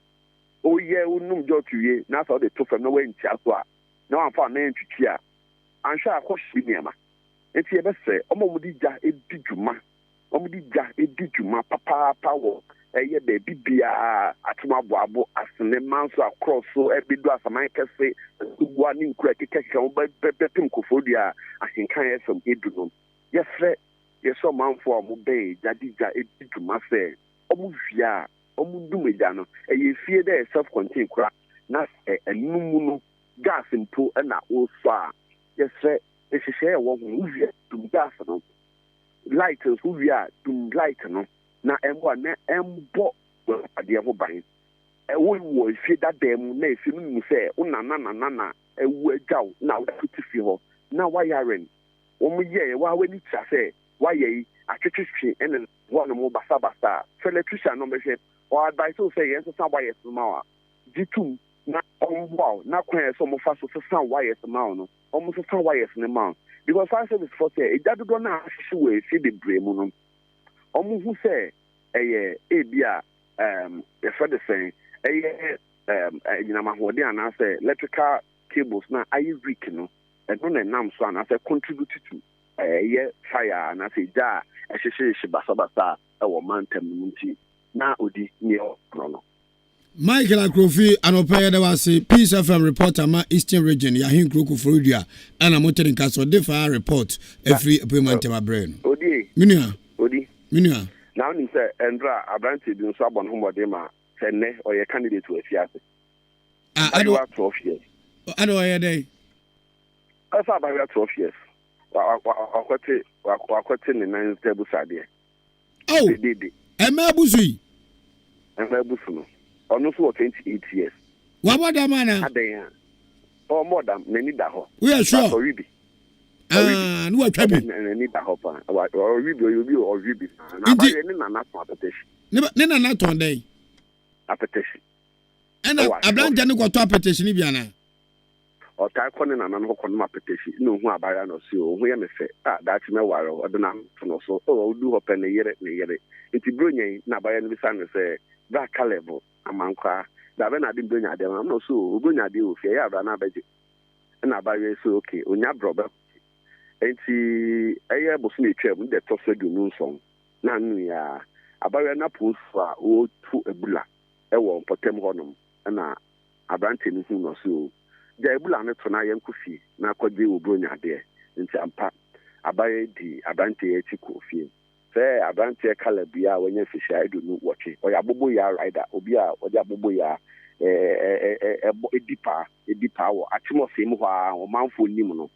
Oh, yeah, no joto ye, not all the two from nowhere in Chasua. No, I'm found name to cheer. I'm sure I was cinema. It's here, say, Omodija, a dijuma, Omodija, a dijuma, papa, power, a year baby, Atuma Boabo, as the man so across so every glass of my cafe, one in crack, but Pepim Kofodia, Ahenkan from Idrum. Yes, sir, yes, so man for Mobay, Jadija, a dijuma, say, Omuvia, Omudumidano, a ye fear there self contained crack, not a numu gas into an old yes, sir. It's a share of movie to gas. Lighters who we are to light. Now, M1, M-Bo, a dear buying. A woman will feed that damn name, say, Nana, a word down, now that to feel. Now, why are in? One year, why when it's say, why ye, a kitchen and then one more basabasta, electrician number said, or advice to say, yes, somebody tomorrow. G2. Not on wow, not quite some of us with some wires amount, almost some wires in the mount. Because I said it's for say, it doesn't go now, see the brain. Almost who say, a beer, the further saying, you know, what they are say, electrical cables now, I weak, you know, and on a name son, I say, contributed to a fire, and I say, da, a shishi basabasa, or mountain, now, Udi, near Chrono. Michael Akrofi anopaya da wase Peace FM reporter ma Eastern Region ya hin kroko Florida ana motoring kaso defa report every payment ma brain odi minua now ni say Endra Abranti bi nso abon homode ma senne or your candidate to afiase I do 12 years I do ya dey asa about 12 years wakwete ni nine table sade oh ema busu no almost 28 years. What about that man? Or more than many that hop. We are sure. Or Ruby. No, I can't. And need that hop. Or Ruby, or Ruby. Never not one day. A petition. And I blank Janko got a petition, Ibiana. Or Taikon and an uncle my petition. No, who are by an or so. We may say, that's no wire or the name. So, oh, do open a year. It's a brilliant, now by any son say, that caliber. Amanka, that when I didn't bring them, I'm not so going to deal with you. I've budget. And I buy you so okay. On your brother, and see, I have a smith with the tossed the moon song. None, yeah. I buy an apple for old to a bula. I won't put them on and I branching who or so. The Ebula not on I am coffee. Now could you bring your dear in Champa. I buy the Abante a coffee. Say Abrantia Calabia when you fish, I do not watch it. Or Yabuya rider, Obia, or Yabuya, a deeper, or Atmosphema, or Mountful Nimono.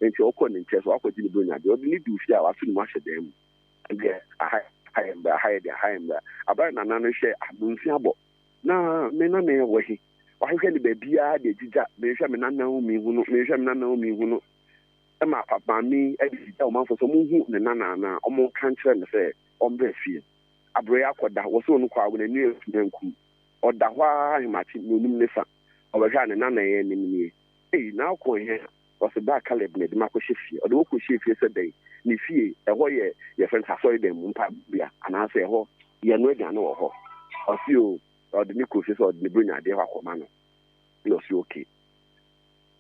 nti okọ ne nche so akọ di ne bronya de odi ne di ufia wa finu ma hye dem de ahayemba abara na nanu hye abunfi abo na me na me wo hi wa hwe ne babia de jija me hwe me na nan mi hu no e ma papa mi e di jija o man fo so mu hu ne na o mo kan kire ne se o mbe fie abro ya koda wo so no kwa wo ne nu efunanku o da hwa himachi n'onum ne fa o be hwa ne na ye ne ni na ko he was ba Caleb ne de makɔhye fie ɔde wɔkɔhye fie sɛ dɛn ne fie ɛhɔ yɛ fɛn asɔre dɛm mpa bia anaasɛ ɛhɔ yɛ no aduane wɔ hɔ ɔsi o ɔde ne kɔ fie sɛ ɔde ne bronya adeɛ hɔ akɔma no na ɔsi okay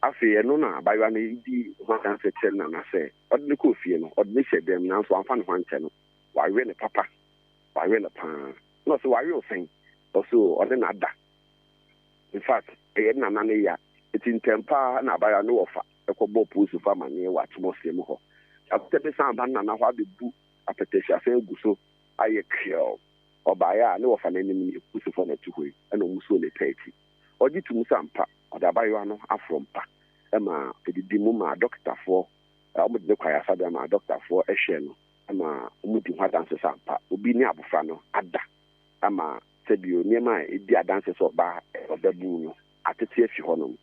afei ɛno na abayewa no di ho adanse kyerɛ no anasɛ ɔde ne kɔ fie no ɔde ne hyɛ dɛm nanso amfa ne ho ankyɛ no wawe ne papa wawe ne paa na ɔsɛ wawe ɔsɛn ɔsɛ ɔde na ada in fact ɛyɛ nana ne ya eti ntempa na abayewa no wɔfa ekɔbɔ posu fa mane wa atmosphere mu hɔ apete san ban na hɔ abebu apetehia fa egu so ayɛ krɛw ɔbaaya ne wɔfa n'anim ne posu fa na tu hɔ ɛna ɔmu so ne pɛɛti ɔgye tu mu sampa ɔde abayewa no afro mpa ɛma edidi mu ma dɔktafoɔ ɔmo de kwaya sa ma dɔktafoɔ ɛhwɛ no ɛma ɔmo di ho adanse sampa obi ne abofra no ada ama sɛbio nneɛma a edi adanse sɛ ɔba ɔbɛbu no atete afi hɔ no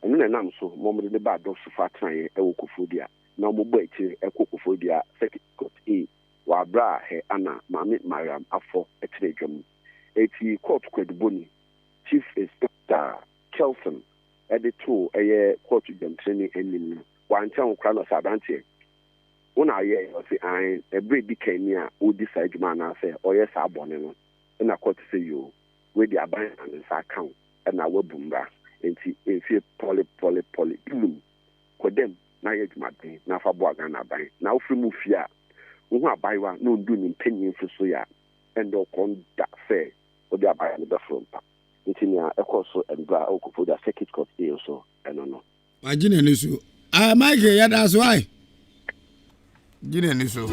ɛno na nam so mɔmde de ba dɔ so fa trae ɛwɔ Kofodia na ɔmobɔ akyire ɛkɔ Kofodia Circuit Court A wabra he ana maame Mariam afɔ ɛkyerɛ dwam eti court kwaduboni Chief Inspector Kelson ɛde to ɛyɛ court dwamtire ne anim wankyɛn kora no sabanteɛ wona ayɛ ɔse an ɛbrɛ di kani a odi saa adwuma anaasɛ ɔyɛ saa bɔne no ɛna court sɛ yo wedi aban ne nsa account ɛna wabu mbra enti efie poli ilum kodem na yɛ dwumaden na fa bo aga na ban na ofri mu fie a wo hu abayewa na ondu ne mpanyin fo so ya ɛndɛ ɔkɔnda sɛ ɔde abayewa no bɛforo mpa enti nea ɛkɔ so ɛndra Kofodia Circuit Court A so ɛno no agina ne so Mike ya da so ai gina ne so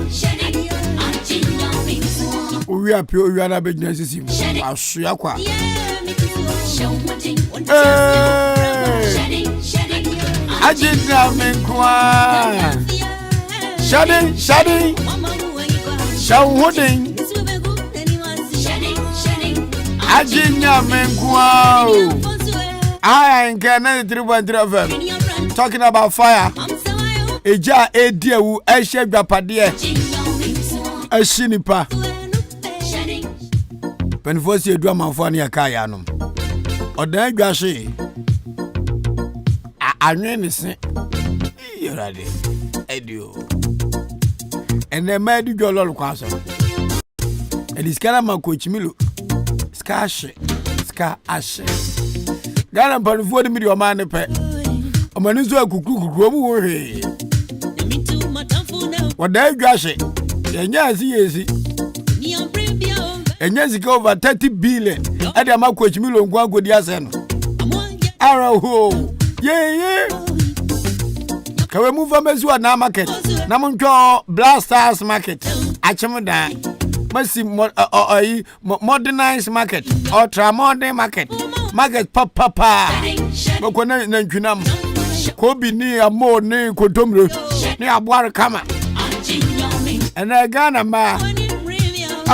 owi apio owi ana be gina sisi aso yakwa Ajina menkwa Shading Shawuding Ajina menkwa Ahenkan 93.3 FM talking about fire Eja ediewu ehye gwapade ashinipa Penfosi edu amanfo ne akaya anom odan dwahye anwe ne se yorade edio ene ma di jolol kwaso ediskara makochimilo ska ashe gara panfo de mi o ma ne pe o ma nzo akukuru mu wo he odan dwahye yenya asiyesi enya zika over 30 billion ade makochimilo ngwa godi ase no araho ye kawe move amezi wa na market na monto blasters market achimda masi modernized market ultra modern market papa bako na ntwinam ko bi ni amo ni kotomro ni aboare kama ena Ghana ma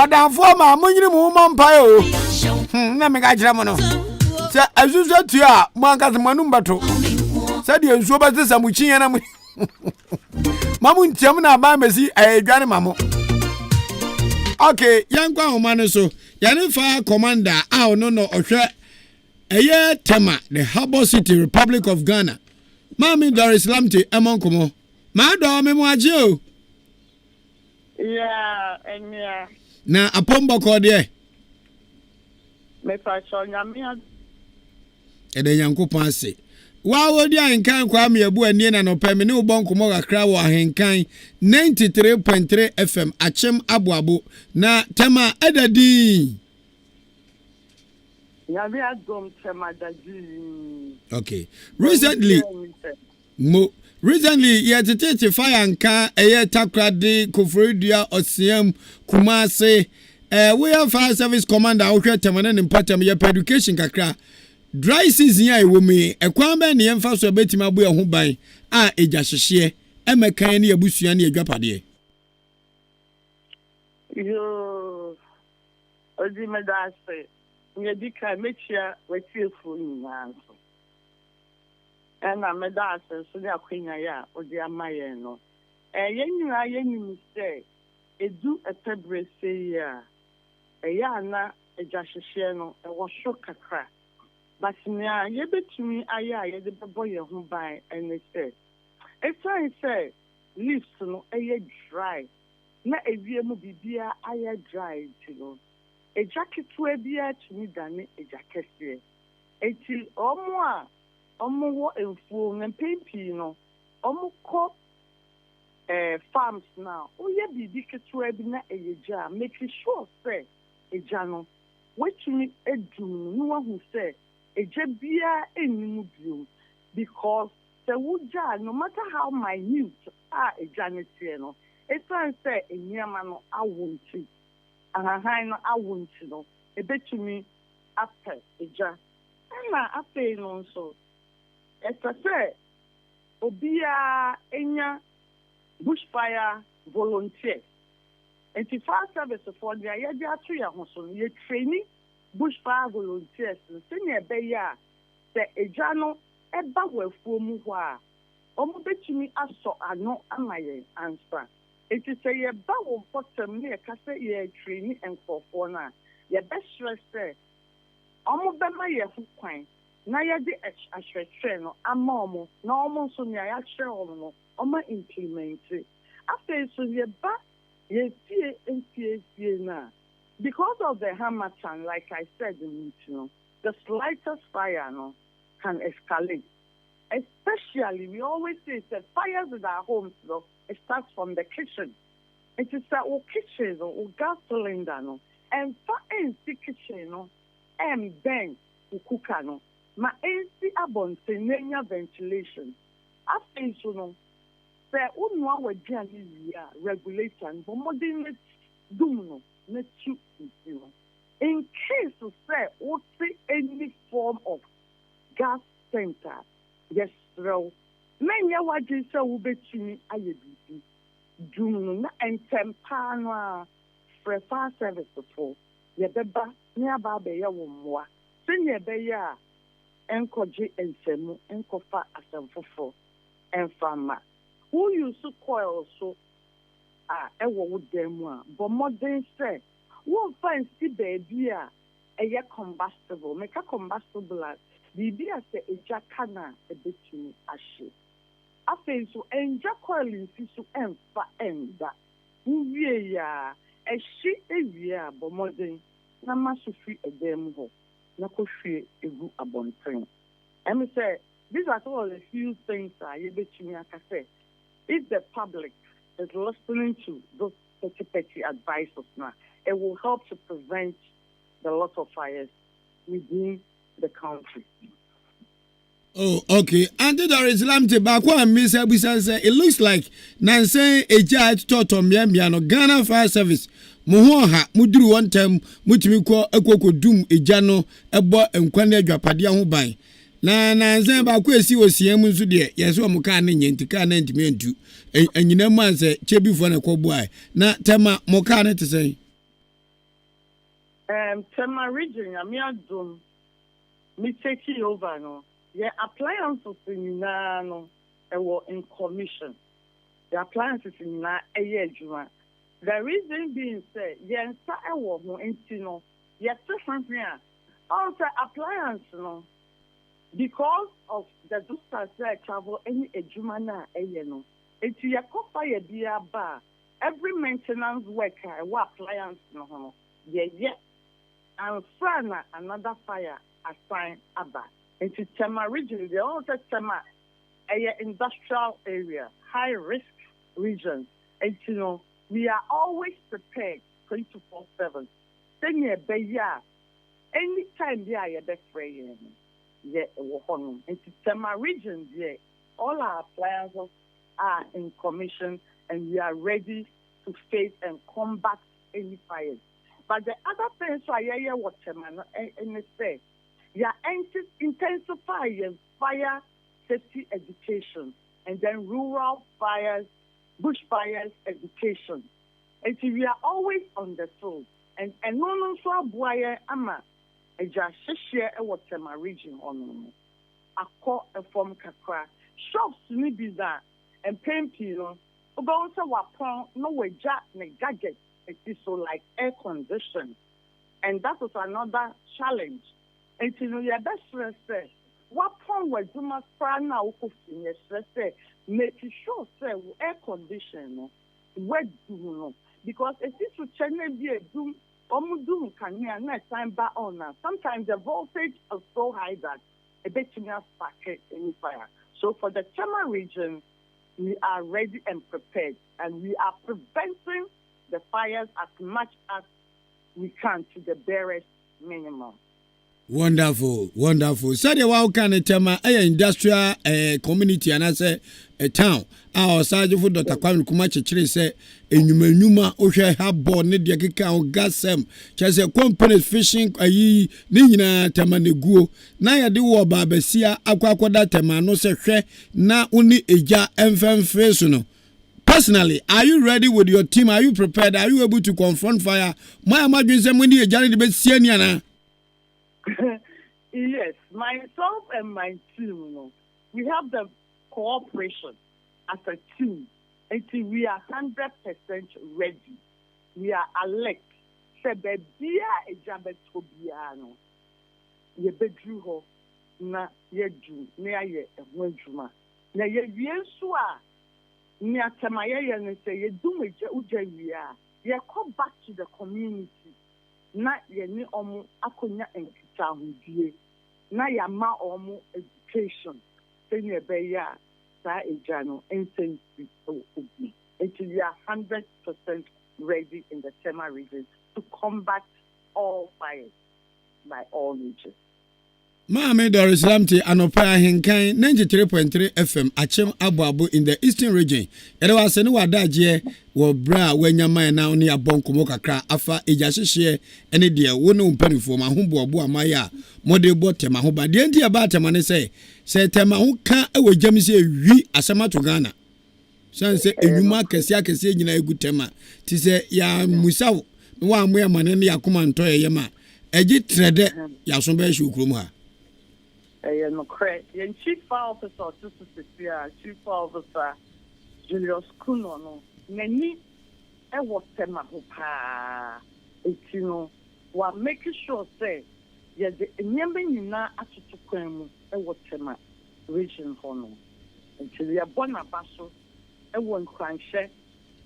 adanfo ma munyiri mu mampa o na me ga jira mo no se azuzu tua mo anka manu mbato se de nsuo ba se samuchi yana mu mamu ntiam na ba mesi ayedwane mamo okay yankwa homane so yane fa commander no ohwe eye tema the Harbour City Republic of Ghana mami Dar es Salaam te emonkomo ma do me mo aje o enya na apomba ko de me fa nyamia ede yankopon ase wa wodi Ahenkan kwa me abu ani na no peme ne ubonkomo kakra wo Ahenkan 93.3 FM achem abuabu na tema edadi nyamia dom tema dadi okay recently yetete fire nka eye takrade Kofodia Osiam Kumase we have fire service commander ohwe temane ne mpatam ye education kakra dry season ya ewo me ekwan ba ne yemfa so betima bo ho ban a eja hyehye emekan ne abusua ne adwapade yo odi medase nyedika mechia wetiefu nyinanso ena medase so de akwenya ya odi amaye no yenyina yenyim se edu etebre se ya eya na ejahhehye no ewo hwo kakra but nya yebetumi aya ye de bebo ye ho ban ene se esan se leaves no eye dry na ewie mu bibia aya dry tino ejaketu ebia tumi dane ejakese eti omo wo enfuo ngempempi no omo ko farms now oye bibi ketu ebi na eyeja make sure say eja no wetumi edum no wahu say eja bia enimu biom because the wuja no matter how minute eja netie no esan say enyama no awonti ahahan no awonti no ebetumi apɛ eja na apɛ no nso say obia enya bushfire volunteer and the fire service for the idea to ya hoso ye training bushfire volunteers senior beya the ejano eba wefuo mu ho a omo betumi aso ano amaye answer it is say ye ba wo potom ne ka say ye training enkofo na ye be stress say omo be ma ye fu kwan na ye de ahwehwe no ama omo na omo so ne ya hwere omo no Oma implemented. After so ye ba ye see na because of the Hamatan, like I said in the slightest fire no can escalate. Especially we always say that fires in our homes no it starts from the kitchen. It is that kitchen or gas cylinder no and fire in the kitchen no and then cooker no ma AC abon nenya ventilation. After so no say unwa wadiani ya regulator but modern dum no na tu in case to say what any form of gas center yes throw menya waje say wo betumi aye bibi dum no na entempa no fire service for ye beba ne aba be ye wo mmoa senya be ya enkoje ensemu enkofa asemfofo enfama who use coil so ewo wo dem but modern say won find see baby a combustible make a combustible bibi say eja kana ebetumi ahye afen so enja coil nsi so emfa enda wie ya ehye ewia but modern na masofi edem ho na kohwe egu abonten em say these are all a few things you betumi akase if the public is listening to those petty advices now, it will help to prevent the lot of fires within the country. Oh, okay. And there is Lamte Bakwa Miss Abusan say it looks like Nansen a judge totom yamiano Ghana Fire Service. Muhoha mudru one time mutimiko ekwoko dum ejano ebo enkwane adwapadia ho ban. Na Nansen Bakwa esi osiem nso de yeso omuka ne nyentika na ntimi ntu. Enyina mu anse chebifo na kwobua. Na tema muka ne tese. Tema region amiadum me take over no. The appliances in no in commission. The appliances in na ejuma. The reason being said, yes, I was no intino. Yes, something also appliance no. Because of the distance I travel any ejuma na no. It's your copa ye beer bar. Every maintenance worker what appliance no. Yeah. And Frana another fire assigned about. Into Tema region, they all say Tema, a industrial area, high risk region. And we are always prepared 24/7. Then you be anytime you be free. Into Tema region, all our appliances are in commission and we are ready to face and combat any fires. But the other thing, so I hear what Tema and say. Yeah, intensify fire safety education and then rural fires, bushfires education. And we are always on the field. And no so boy ama a share what my region on akọ from kakra shops ni bi that and paint you about wapon no we gadget it is so like air condition. And that was another challenge. And you know, your best friend said, what point was you must find out say, making sure say air condition, where do you know? Because if this would channel be a doom, doom can hear next time back on now. Sometimes the voltage is so high that a bit too much spark any fire. So for the Tema region, we are ready and prepared, and we are preventing the fires as much as we can to the barest minimum. Wonderful, wonderful. So the wow can tema industrial community and as a town. Our sergeant for Dr. Kwame Kumache Chile say enyuma ohwe ha born ne de keka o gasem. Chese companies fishing ayi ni nyina tema neguo. Na ya de wo ba besia akwakoda tema no se hwe na uni eja emfemfe so no. Personally, are you ready with your team? Are you prepared? Are you able to confront fire? My imagine say when you journey the best senior. Yes, myself and my team, you know, we have the cooperation as a team. Until we are 100% ready. We are alert. Say bebia ejabetobiano. Ye bedru ho na ye du na ye ehwadwuma. Na ye wienso a ni atamaye ye ne say ye du meje ujawia. Ye come back to the community. Na ye ni omo akonya enkita hodie. Na ya ma omo education. Say ne be ya sa ejano insensitive obi. Until we are 100% ready in the Tema region to combat all fires by all nations. Maame Doris Lamte anopa Ahenkan 93.3 FM Achem Abu in the Eastern region. Ere wa se ne wadaje wo bra wanyama na oni abonkomo kakra afa ejahihye ene de wo ne mpanifo ma ho bobo amaya mode bo tema ho ba de ndi aba tema ne se tema ho ka e wajam se wi asemato Ghana. Sanse enyuma kese nyina egu tema ti se ya musaw wa amoya mane ne yakoma nto yema eji trede ya so ba hwukrom ha. No credit. Chief Officer, Chief Officer Julius Kuno, no, many I was Tema Hopa. You know, while making sure say, yes, the Nyambe na atutukwemu, I was Tema region hono. Until we are born a basso, I won't cranshe.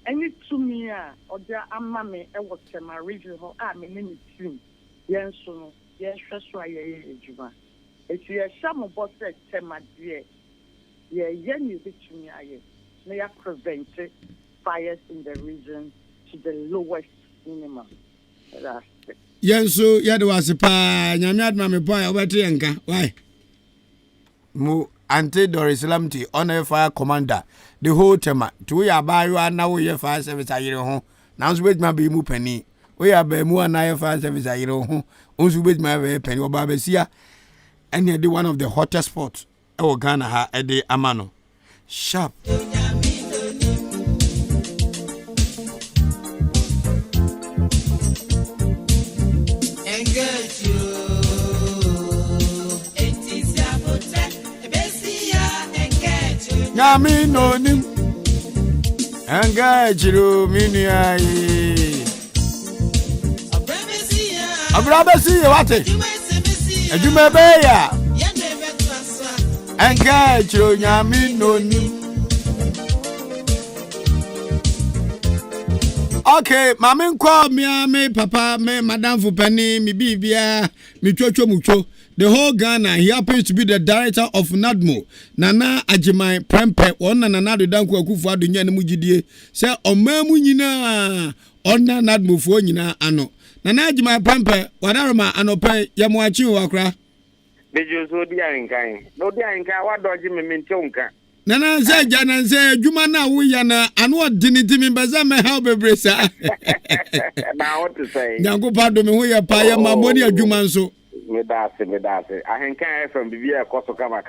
Any to me, or their amame, I was Tema region ho, me name team. Yes, so, yes, that's why you if you are some of us at Tema, dear, you between may have prevented fires in the region to the lowest minimum. Yes, so Yadu was a pa, Yamad Mammy Boy, over Trianka. Why? Mu Ante Doris Lamte, honor fire commander, the whole Tema. To ya buy you are now your fire service. I home. Now, with my be mu penny. We are by more and fire service. I home. Also, with my penny or Babesia. And you're the one of the hottest spots. Oh, Ghana ha ede amano. Sharp. Yami no nim. Engage you, minia. Abrabesi, what? Ejumebeya engage you nyami no ni. Okay, mama nkwa me papa me madam Fupani mi bibia mi twotwo mucho. The whole Ghana, he happens to be the director of NADMO. Nana Ajimai Prempe, one Nana de Danko Akufa de Nyan Mujidie. Say Omamu Nina Ona NADMO for Nina Ano. Nana Ajimai Prempe, Wadarama Anope Yamuachi Wakra. Bejo so di Ahenkan. No di Ahenkan, what do you mean Tonka? Nana say Jana say Jumana Wiyana and what didn't me Bazama help a bracer. Now what to say? Yango pardon me, we are Paya Mamonia Jumanso. Medase. Ahenkan from Bibia Koso kama.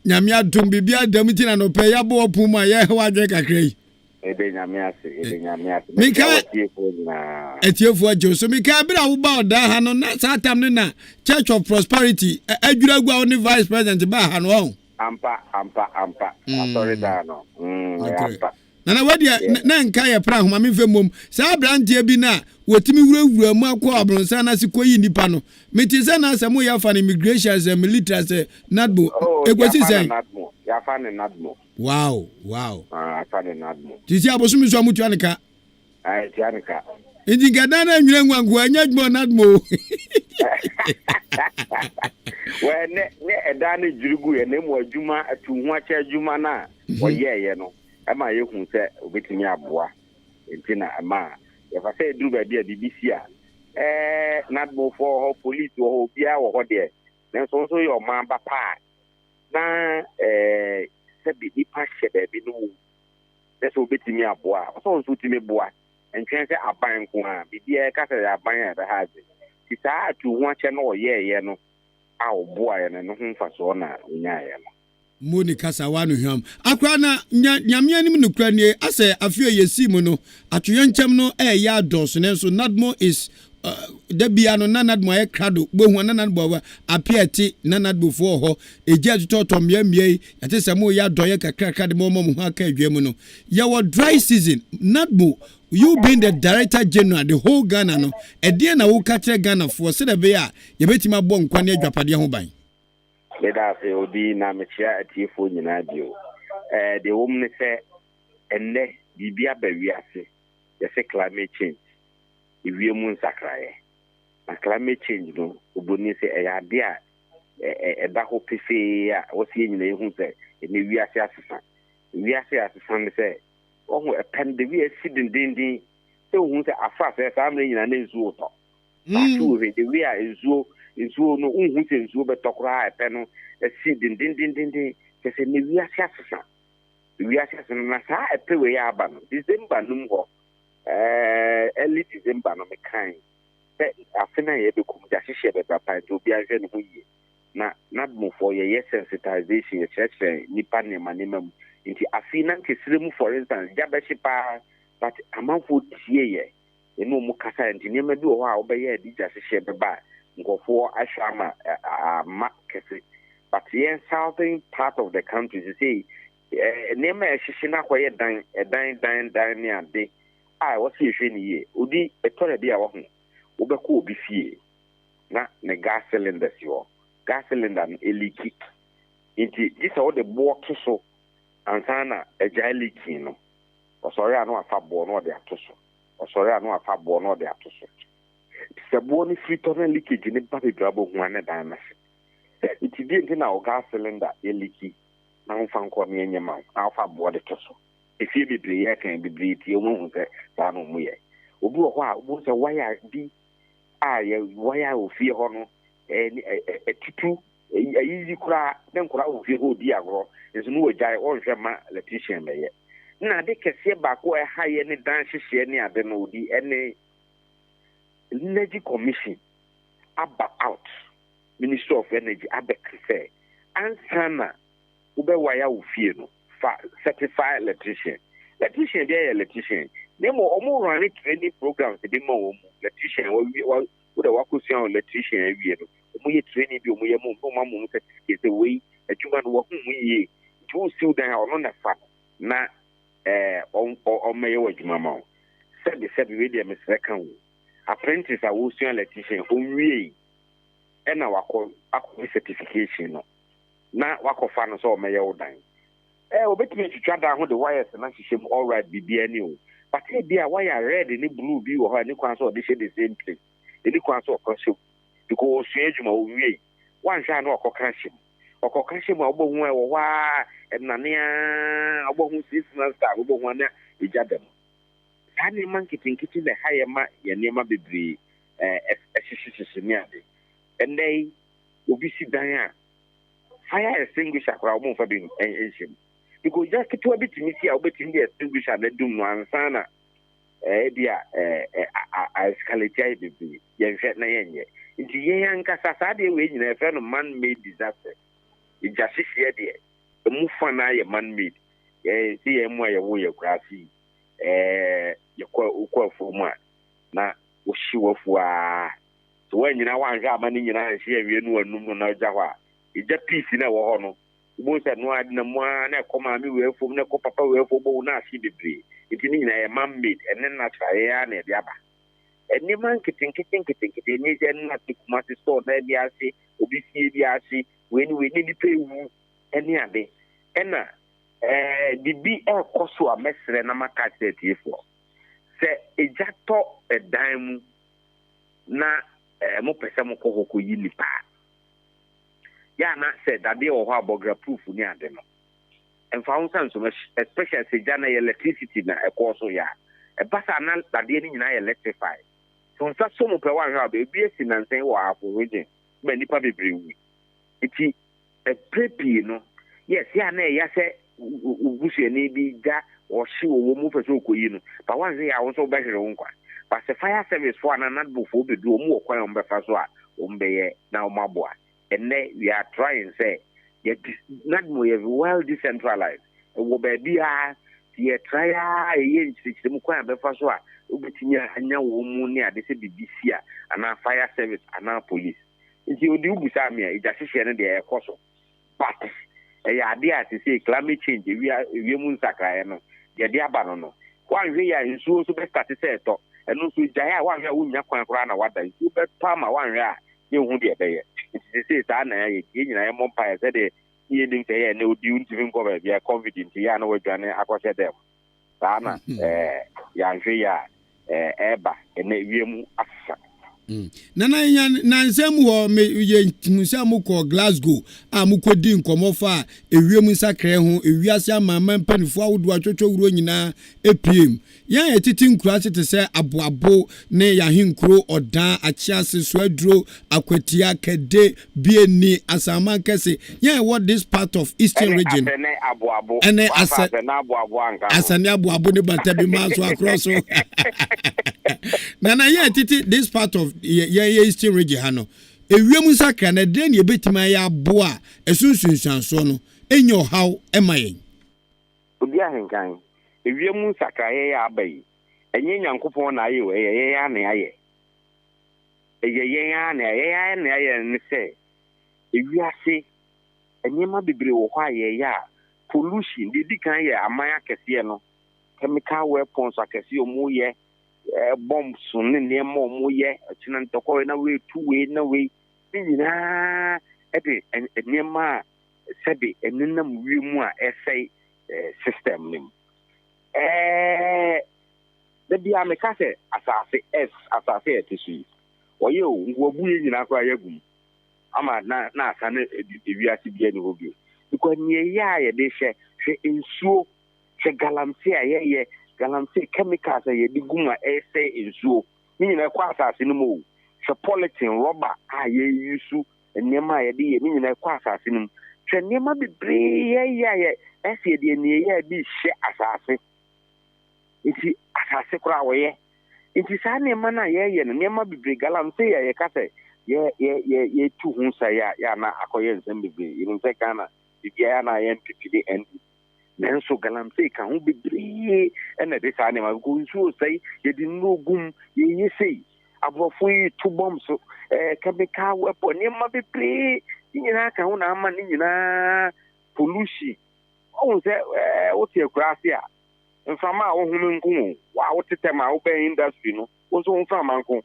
Nyamia dum bibia dam tina no pe ya bo puma ye wa je kakrai. Ede nyamia. Mika etiefu ajo so mika bra wo ba oda ha no na satam ne na Church of Prosperity adwura gua oni vice president ba ha no on. Ampa. Sorry da no. Ampa. Na wadi na nka ye pra homa me femom sa brantie bi na wotimi wurawura mu akwa abronsa na sikoyi nipa no meti se na asemo ya fa immigration as military say nadbo ekwesi say ya fa ne nadmo. Wow. Fa ne nadmo. Tisi abosumi so amutu anka. Ti anka. Inji gada na nwire ngwangu anya gbo nadmo. We ne eda ne jirigu ye ne mu adwuma atu ho acha adwuma na oyeye no. Ama ye hu se obetimi aboa entina ama ye fa se duru ba bia BBC a nadmo for police wo bia wo ho de na so yo man ba pa na se bi pa hye bi no so obetimi aboa so timi boa entwen se aban ko a bibia ka se aban a be ha je ti sa atu ho ache no oyeye no a oboa ye no ho mfa so na onya ye no Moni kasa wanu hwam akra na nyamia nim no kra nie ase afio yesi mu no atweyenchem no ya dos ne so nadmo is dabia no nanadmo ay krado bohu nanadbo wa apieti nanadbo fo ho egia totom yamie yate samo ya doye kakra de mo ho aka adwam no ya wo dry season nadmo you being the director general the whole Ghana no ede na wo ka kire Ghana fo se de be ya ye betima bo nkwane adwapade ho ban Medase odi na mechia atiefo nyina bio de womne se enne bibia ba wiase ye se climate change iwiemu nsakraye na climate change no oboni se eyade a eda ho pefe a wosie nyina ehu se ene wiase asesa ne se ohu epende wi asidin dindin se ohu se afa se samre nyina na ezu oto atu we de wi a ezu no unhu se ezu betokra epe no asidin dindin se ne wiase asesa na sa epe we ya aba no December num ho early December no me kan afena ye be kum da hihye be papa to bi ahwe no yi na nadmo for ye sensitization ye church nipa ne manema nti afina nkesire mu for instance jabeshipa but amanfo tie ye eno mu kasa nti ne ma bi ho a obeye di ja hihye be ba ngofo ahwama ma kese but ye southern part of the country you see ne ma hihye na koye dan ne ade what's your shiny? Udi a toilet be our home. Ubeko be fee. Na ne gas cylinders yo. Gas cylinder and a leaky. Inti this all the board to so and sana a jay leaky no. Or sorry, I know a fab born or they are to so. Or sorry, I know a fab born or they are to so. It's a bony 3 ton leakage in a baby grabo one a diamond. It didn't in our gas cylinder a leaky. Now found me in your mouth. Alpha board to so. If you be brave, can be brave, you won't say, Dano Muye. Obu, what's a wire be? Wire will fear honor and a tipu, a easy cry, then cry with your whole dear girl. There's no giant or German Letitia may yet. Now they can see back where high any dances near the no the any energy commission out Minister of Energy Abec say and Sana Ube wire will fear no. Certified electrician. Electrician, they are electrician. They more running training programs. They more electrician. Would a wakusian electrician every year. We training you. We are certificate the way a human work. We do still down on the fact. Na on my way, Mamma. Said the said radio, Miss Recon. Apprentice, I will see electrician. We and our certification. Na wako fan so may all dine. Obetime to try down the wires and actually all right be new. But hey, dear, why I red in the blue view or any console, they share the same place. Any console consume because Shajuma way. One shall not concussion or concussion or why and Nania about who sees star over one each other. Any monkey think it in the higher ma Yanema be and they will be sit down. Fire extinguisher for our move for being ancient. Because just to a bit to me, I'll bet in the extinguisher and do one sana. Dear, I escalate the young nti yɛn ankasa saa deɛ wei nyina ɛfɛ no man made disaster igya hyehyɛ deɛ emu fa na yɛ man made si yɛn mu a yɛwo yɛ kurasi yɛkɔ fom a na ohyi wafu a so wɔn nyina wanhwɛ ama ne nyina nhyɛ awie no anum no na ɔgya hɔ a igya peace na ɛwɔ hɔ no wo sɛ no ade na mu a na ɛkɔ maame wei fom na ɛkɔ papa wei fom bo na ahye bebree nti ne nyina yɛ man made ɛne natural yɛ na ɛde aba ɛnneɛma nketenkete ne sɛ na te kuma se store na ɛde ase obi fie bi ase wei ne nipa ewu ɛne ade ɛna bibi ɛkɔ so a mɛsrɛ na maka kyerɛ tiefoɔ sɛ egya tɔ ɛdan mu na mo pɛ sɛ mokɔ hɔ kɔyi nipa ya na sɛ dadeɛ wɔ hɔ abɔgra proof ne ade no ɛmfa ho sa nso especially sɛ gya na yɛ electricity na ɛkɔ so yɛ a ɛba sa na dadeɛ no nyinaa yɛ electrified so nsa so mo pɛ wanhwɛ a baabi asi nansɛn wɔ afo region ma nipa bebree wu nti ɛbrɛ pii no yes ya na ɛyɛ sɛ ubusuani bi gya ɔhye wɔ mu pɛ sɛ ɔkɔyi no ba wanhwɛ yɛ a wo nso wobɛhwere wo nkwa ba sɛ fire service fo a na nadbofoɔ bɛdu ɔmu wɔ kwan a ɔmbɛfa so a ɔmbɛyɛ na ɔmaboa ɛnɛ we are trying say nadmo yɛ well decentralized ɛwɔ baabi a yɛ try a ɛyɛ nkyirikyiri mu kwan a bɛfa so a wobɛtumi anya wɔ mu ne ade sɛ biribi si a anaa fire service anaa police nti ɔde wobusa me a ɛgya hyehyɛ no deɛ ɛkɔ so but ɛyɛ ade a te sɛ climate change ewie mu nsakraeɛ no yɛde aba no woanhwɛ yɛ a nsuo nso bɛstate sɛ ɛtɔ ɛno nso gyaeɛ a woanhwɛ a wonya kwan koraa na wada nsuo bɛtɔ ama woanhwɛ a yɛhu deɛ ɛbɛyɛ nti sɛ saa na yɛ nyinaa yɛmmɔ mpaeɛ sɛdeɛ yɛnim sɛ yɛ ne odi wontumi nkɔ baabi a covid nti yɛ a na wadwane akɔhyɛ dɛm saa na yɛanhwɛ yɛ a ɛɛba ɛnɛ wiem afesa nana nansɛm hɔ yɛ musa mokɔ Glasgow a mokɔdi nkɔmmɔ fa a ewiem nsakra ho ewiase amama mpanifo awodo atwotwo wuro nyinaa epiem yɛn etiti nkura se te sɛ aboabo ne yahenkuro ɔdan akyiase so aduro akwatia kede bieni asama kese yɛn what this part of eastern region ene asane aboabo ne batabi ma so akross so nana yɛn etiti this part of ye eastern region ha no ewiem nsakra na de ne betima ya abo a esunsunsanso no enyo haw emayen obi ahenkan ewiem nsakra ye ya abai enye nyankopon na aye we ye ya na aye ye ya na aye ne se ewiase enye ma bebre wo hɔ aye ya pollution di kan ye aman akɛse no chemical weapons akɛse omu ye bombs ne nneɛma ɔmo yɛ akyina ntɔkɔ na wei tu wei na wei ne nyinaa ɛde nneɛma a sɛde ɛnenam wiem a ɛsɛe system ne mu da bia meka sɛ asase ɛte so yi ɔyɛ o nkuwabu yɛ nyinaa koraa yɛagu mu ama na asa no ewiase bia ne hɔ bio because neɛyɛ a yɛde hwɛ nsuo hwɛ galamsey a yɛyɛ galamsey chemicals a yɛde gum a ɛsɛ nsuo ne nyinaa kɔ asase no mu hwɛ polythene rubber a yɛyi so nneɛma a yɛde yɛ ne nyinaa kɔ asase no mu hwɛ nneɛma bebree yɛyɛ ɛsɛ yɛde nneɛyɛ bi hyɛ asase nti asase koraa wɔyɛ nti saa nneɛma no a yɛyɛ no nneɛma bebree galamsey a yɛka sɛ yɛtu ho sa yɛ na akɔyɛ nsɛm bebree yɛnim sɛ Ghana biribiara na yɛmpipide ɛndi nanso galamsey ka ho bebree ɛna de saa nneɛma ko nsuo sɛe yɛde nnogum yɛyɛ sei aborɔfo yi to bomb so chemical weapon nneɛma bebree ne nyinaa ka ho na ama ne nyinaa pollution ɔhu sɛ wote akuraase a mframa a wohome nko wo wa wotetɛm a wobɛn industry no wo nso wo mframa nko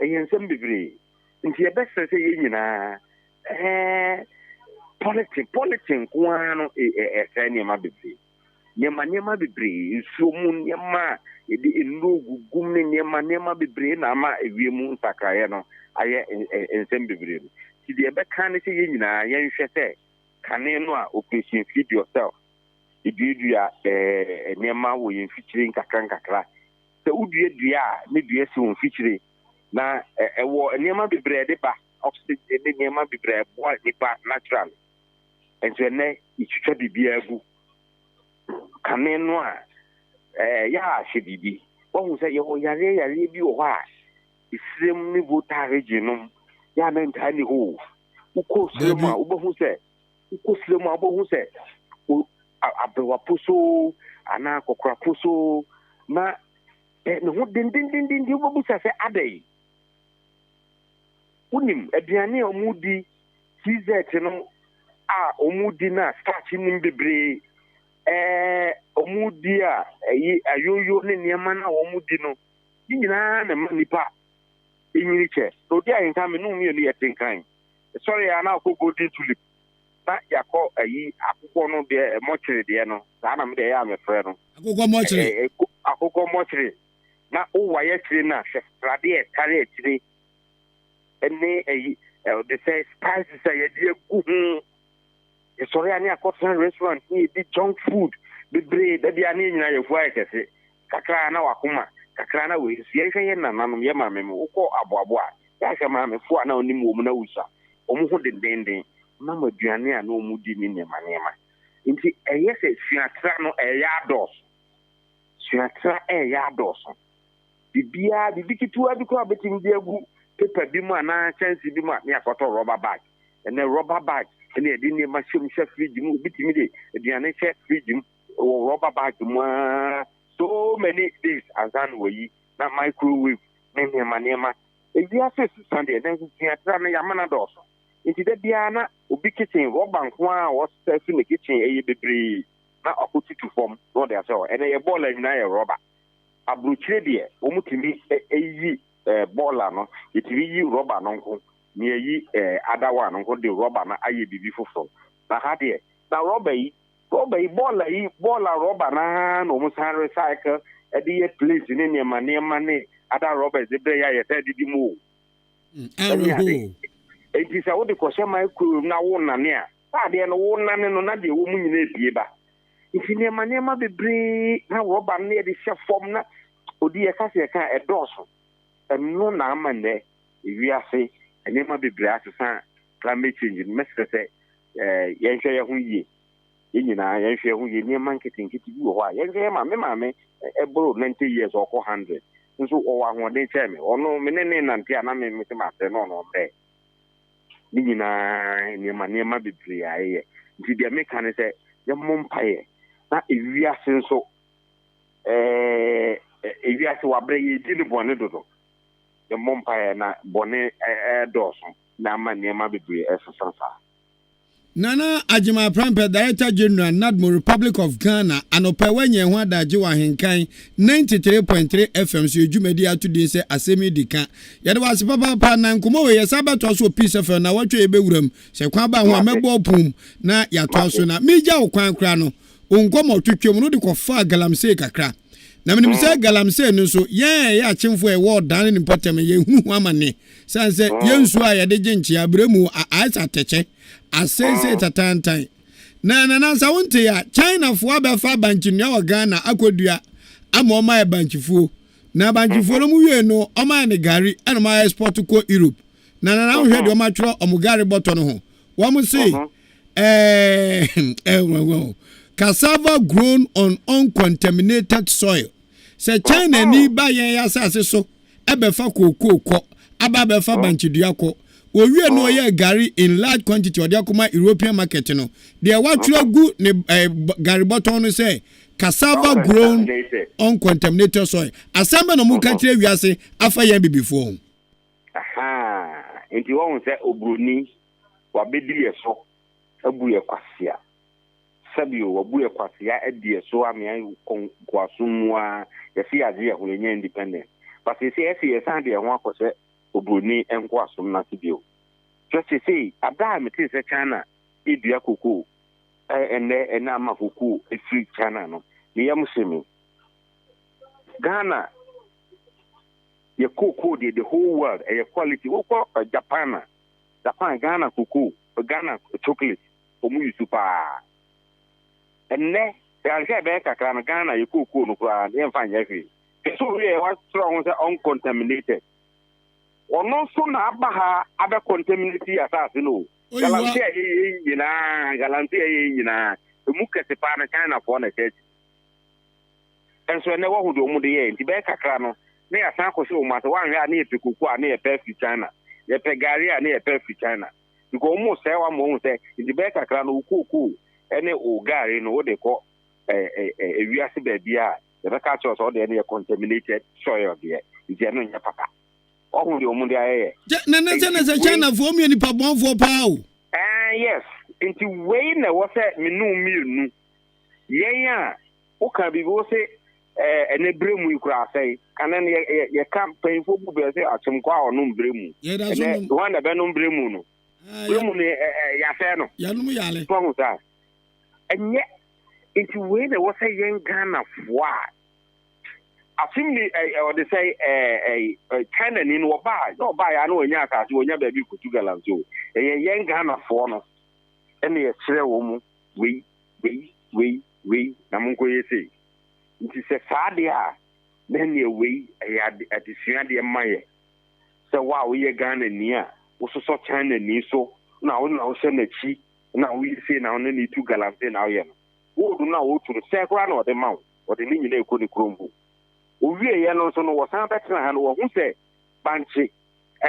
ɛyɛ nsɛm bebree nti yɛbɛsɛ sɛ yɛ nyinaa politin ko ara no ɛsɛ nneɛma bebree nneɛma bebree nsuo mu nneɛma a yɛde nnuro gugum ne nneɛma bebree na ama ewie mu nsakraeɛ no ayɛ nsɛm bebree no nti deɛ ɛbɛka ne sɛ yɛn nyinaa yɛnhwɛ sɛ kane no a operation feed yourself eduadua nneɛma wɔ yɛn mfikyire nkakra sɛ woduadua a ne dua si wɔn mfikyire na ɛwɔ nneɛma bebree de ba oxygen ne nneɛma bebree boa nipa natural nso ɛnɛ itwitwa biribiara gu kane no a yɛ ahyɛ biribi wɔhu sɛ yɛwɔ yareɛ bi wɔ hɔ a isirem ne voter region no ya na ntani ho uko slema ubohu se abewa puso ana kokora puso na no ho din ubobu se adai unim aduane omudi CZ no omudi na starch nim bebre omudi ayoyo ne niema na omudi no nyina na manipa enyiriche so dia nka me no mienu yetenkan sorry ana akogo din tulip na yakọ akwụkwọ no de mochiri de no sa na me de ya me frɛ no akwụkwọ mochiri na ụwa ya chiri na rade e kare etiri ene the say spices ya de gu sorry ani akọtran restaurant ni di junk food bebre da dia ni nyina yefu ayekese kakra na wakoma kakra na we sie hweye na nanom ye ma me ukọ aboabo ya hwe ma me fu na onim wo mu na wusa omu ho dendenden na maduane a na omu di ni nema nti eye se suatra no ya dos bibia bibikitua bi ko abetim bi agu paper bi mu na chance bi mu na yakoto rubber bag ene rubber bag ene edi ni ma shim fridge mu bitimi de aduane che fridge mu rubber bag mu so many days azan we na microwave nema edia se Sunday na suatra na yamana dos nti da bia na obi kitchen rubber nko a wo serve in the kitchen bebre na opposite form no dey so ene ye ball na ye rubber abruchire de omutimi eyi baller no itimi yi rubber no nko ni eyi adawa no nko de rubber na aye bibi fofo na ha de na rubber yi baller rubber na no mo san recycle e de ye place ni nema ne ada rubber zebre ya ye tedi mu enti sa wo de ko hye micro na wo nane a ade no wo nane no na de wo mu nyina ebie ba nti nema bebre na rubber na de hye form na odi ye kase ka edoso no na amane wiase nema bebre asesa climate change message say yenhwe ye ho yie yenyina yenhwe ho yie nema nketenkete bi wo ho a yenhwe ma me ebro 90 years or 100 nso o wa ho de cheme ono me ne nante ana me ma se no bre nyina nema bebre aye nti de me kan se ye mompaye na ewiase nso ewiase wabre ye di ne bone dodo ye mompaye na bone doso na ma nema bebre esesansa Nana Ajima Prampe, Director General, Nadmo Republic of Ghana, and Opawanye Wadaji Ahenkan 93.3 FM, so you media today say Asemi Dika. Yet was Papa Nankumo, yes, about also piece of na what you be room, say Kwaba Wamebo Pum, na Yatosuna, Mija Kwankrano, Unkomo to Kyomo de Kofa Galamse Kakra. Na mnim say Galamse no so, ya chimfo e word down in Potem, ye hu amane. Sanse, yensu a yade genchi abremu a aisa teche. Asense tatantan na sa wonte ya China fo abefa banchinia wa Ghana akodua amoma e banchifuo na banchifuo no mu wie no oma ne gari ana ma export ko Europe na hwe de oma twro omugari boto no ho wo mu say cassava grown on uncontaminated soil say China ni ba yen ya sase so ebefa kokoko ko aba befa banchidua ko we no ye gari in large quantity or akoma European market no they what gu ne gari bottle no say cassava grown uncontaminated soil asamba no mu ka kire wiase afa yan bibifo enti won say obroni wa bedi yeso abu ye kwasia sabio wabu ye kwasia edi yeso ame kwasumwa yesi aje ho nya independent but say yes and ye ho akose obroni enko asom na sibio just to say ada me tin say China edua koko ene ama koko free China no me yam semi Ghana ye koko the whole world quality wo ko Japan Ghana koko Ghana chocolate omu yusupa ene ya se be kakra na Ghana ye koko no kwa e mfa nya fi so we wa strong say uncontaminated ono so na abaha abe contaminate asase no galanti nyina emu kese pa na China for na church enso ne wo hudo mu de ye nti be kakra no na ya san ko so ma so wan hwa na epikuku a na e perfect China ye pe gari a na ye pe fi China because almost say one mo say the be kakra no kuku ene o gari no de ko wiase ba bia ye be ka cho so de ne contaminated soil there ije no nya papa ohun de omu de aye na China for me ni pa bon for pa o yes into way na wo say menu mienu yen a o ka bi wo say ene bremu ikura say kana ye campaign for bu be say atum kwa onu bremu ene one na be no bremu no bremu ne ya say no ya no yale to sa enye into way na wo say yen Ghana fwa afimni or they say China ni no ba ya no nya ka so nya ba bi Portugal so yen Ghana fo no ene ye kire wo mu we na munko yesi nti se saade a na ne we adisua de maye se wa wo ye Ghana ni a wo so China ni so na wo se na chi na wo yesi na wo ni tu galante na wo ye no wo du na wo tu se kra na o de mawo o de ni nyina eko ni krombu owie ye no so no wo san betra ha no wo hu se banchi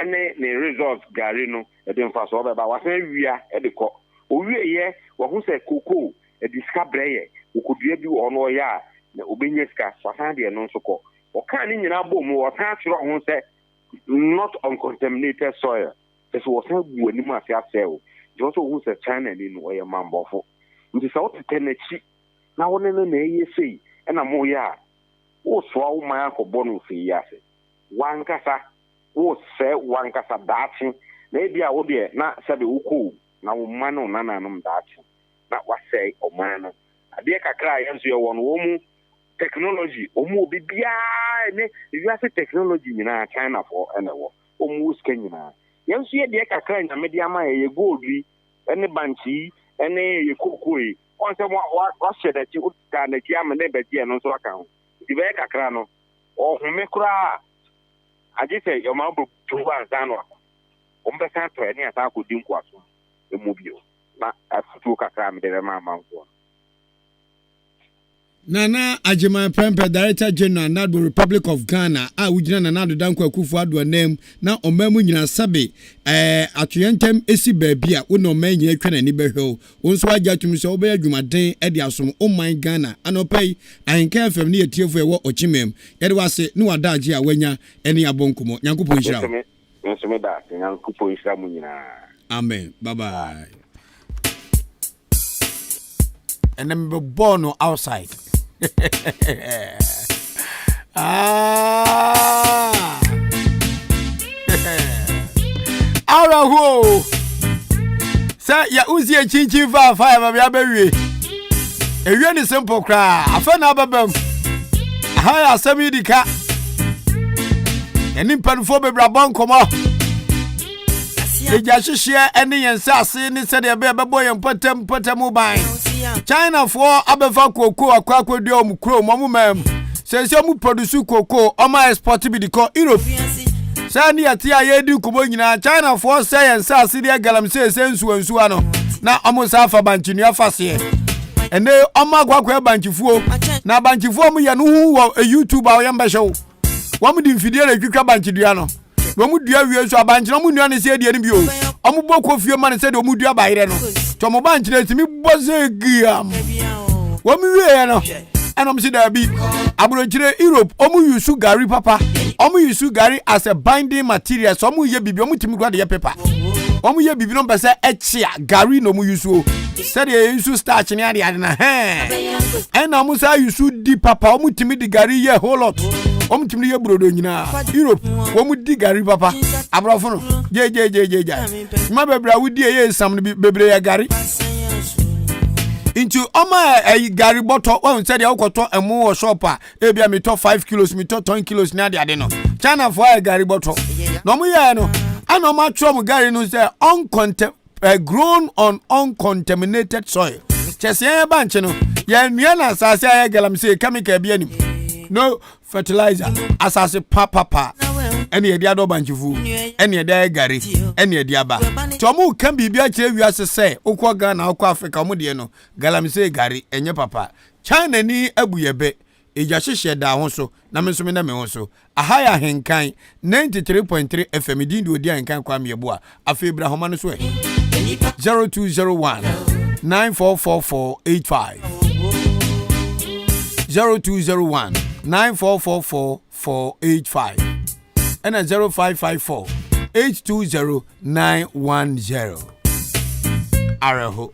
ene ne results gari no e de mfa so ba wa san wia e de ko owie ye wo hu se koko e discover ye okudua bi wo no ya na obenye ska wasan de no so ko o kan ni nyina bom wo san atro ho se not uncontaminated soil so wo san bu ani ma afia sel jo so hu se China ni no ye mambofo nti sa o tenechi na wo ne na ye sei e na mo ya o so a wo ma akobọ no fi yase wankasa wo se wankasa dachi na e bia wo de na sabe uko na wo ma no nananum dachi na wasai o ma no ade kakra yanzu ye won wo mu technology o mu bibia ne yase technology nyina China for enewo o mu skanyina yanzu ye de kakra nya media ma ye goldri ene banchi ene ye kokoi on se wa shede ti o ta na ki am ne be die no so aka ho ibe kakra no o hume kura aje se yo ma bu tuwa nzano o mbe san to ene ata ko din kwa so e mu bio na afutu kakra me de ma manko Nana Ajima Prempe Director General Nadu Republic of Ghana ujina na Nadu Danko Akufo-Addo name na omamu nyina sabe atoyentem esi baabia wo no man nyina twa na ni behwe wo so agya tum so obeya dwumaden e de asom oman Ghana anopai Ahenkan FM ne yetiefo ewo ochimem ye de wase ne wadaje a wanya ene abonkomo nyankopon hira nsome da nyankopon hira mu nyina amen bye bye and then be born outside Auraho say ya uzi e chinchin fa ba bia bewie ewie ni simple kra afa na babam ha ya Asem dika eni mpanfo bebra bonkomo eja hihie ene yense ase ni se de be boy empatam ban China for abefa koko akwakwodi omukro momumam sense mu produce koko oma export bi diko Europe sani ati ayedi kubo nyina China for say yense ase de galamse sensu ano na omusa afa banchinu afase ene oma gwakwa banchifuo na banchifuo mu ye no hu wo YouTube a oyamba show wo mu di mfidie le twitwa banchidua no wo mu dua wie so abanchino mu nua ne se de ni bio omu boko fie ma ne se de omu dua bayire no to mo banchino timi boze giam wo mu wie no enom si da bi abrochire Europe omu yusu gari papa omu yusu gari as a binding material so omu ye bibi omu timi gwa de paper omu ye bibi no be se echia gari no mu yusu se de yusu starch ni ade na ena omu sa yusu di papa omu timi di gari ye whole lot timi ye brodo nyina Europe omu di gari papa abrofo no je ma bebra wudi ye sam no bebre ya gari into oma gari bottle won said ya ukoto emu wo shop a e bia me to 5 kilos me to 10 kilos na ade no China for gari bottle no mu ye no ana ma tro gari no say grown on uncontaminated soil chese banch no ya nua na asase ya galam say chemical bia nim no fertilizer asase papa ene ye dia do banchifu ene ye dia gari ene ye dia ba to mu kan bibia kire wiase se ukwa Ghana ukwa Africa mu de no galam say gari enye papa China ni abuyebe eja hyehyɛ da ho so na me nso me na me ho so ahaya Ahenkan 93.3 FM din do di Ahenkan kwa mebo a afi Ibrahima no so 0201 944485 0201 944485 and 0554 820910 Araho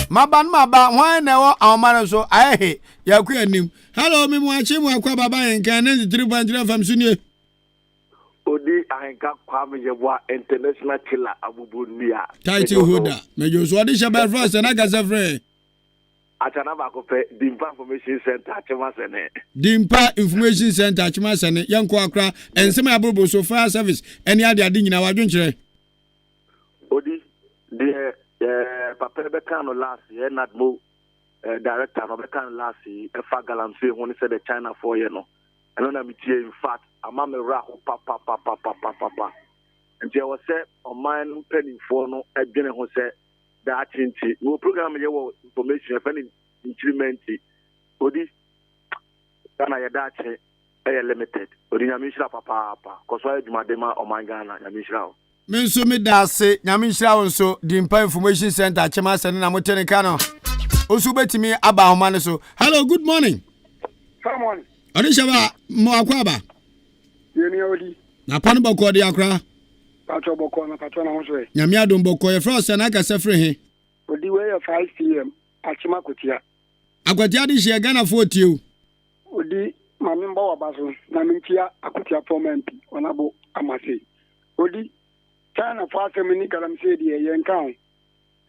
Maban why never our man so I hate Yakuanim. Hello, me watching Wakwa Baba and Can 93.3 from Sunny. Odi Ahenkan Kwame Yebwa international killer abubunia. Title Huda. Me you so this about first and I got a friend. Atana ko pe Dimpa Information Center Chimasene. Dimpa Information Center Chimasene Yanko Akra and some abubu so fire service any other thing in our adventure. Odi the Papa Bekano last year not mo director of Bekano last year Efa Galamsey when he said the China 4 year no. And then I'm in fact I'm a raho papa. And there was said on mine penny for no again who said that chinchi. We program your information if any increment. Odi Ghana Yadache limited. Odi Yamishra papa. Cause why do Madema or my Ghana Yamishra? Menso me da se nyame nhira won so Dimpa Information Center Chema Sene na motene ka no osu betimi aba homa ne so. Hello, good morning. Good morning. Odishaba mo akwaba Yeni odi na panu boko de akra patro boko na patro na ho so e nyame adom boko ye frost na ka se frɛ he odi we 5 pm achima kotia akwatia de hye Ghana 40 odi mami mba wa baso na mintia akotia format onabo amase odi China for Asem Galamsey de yenkan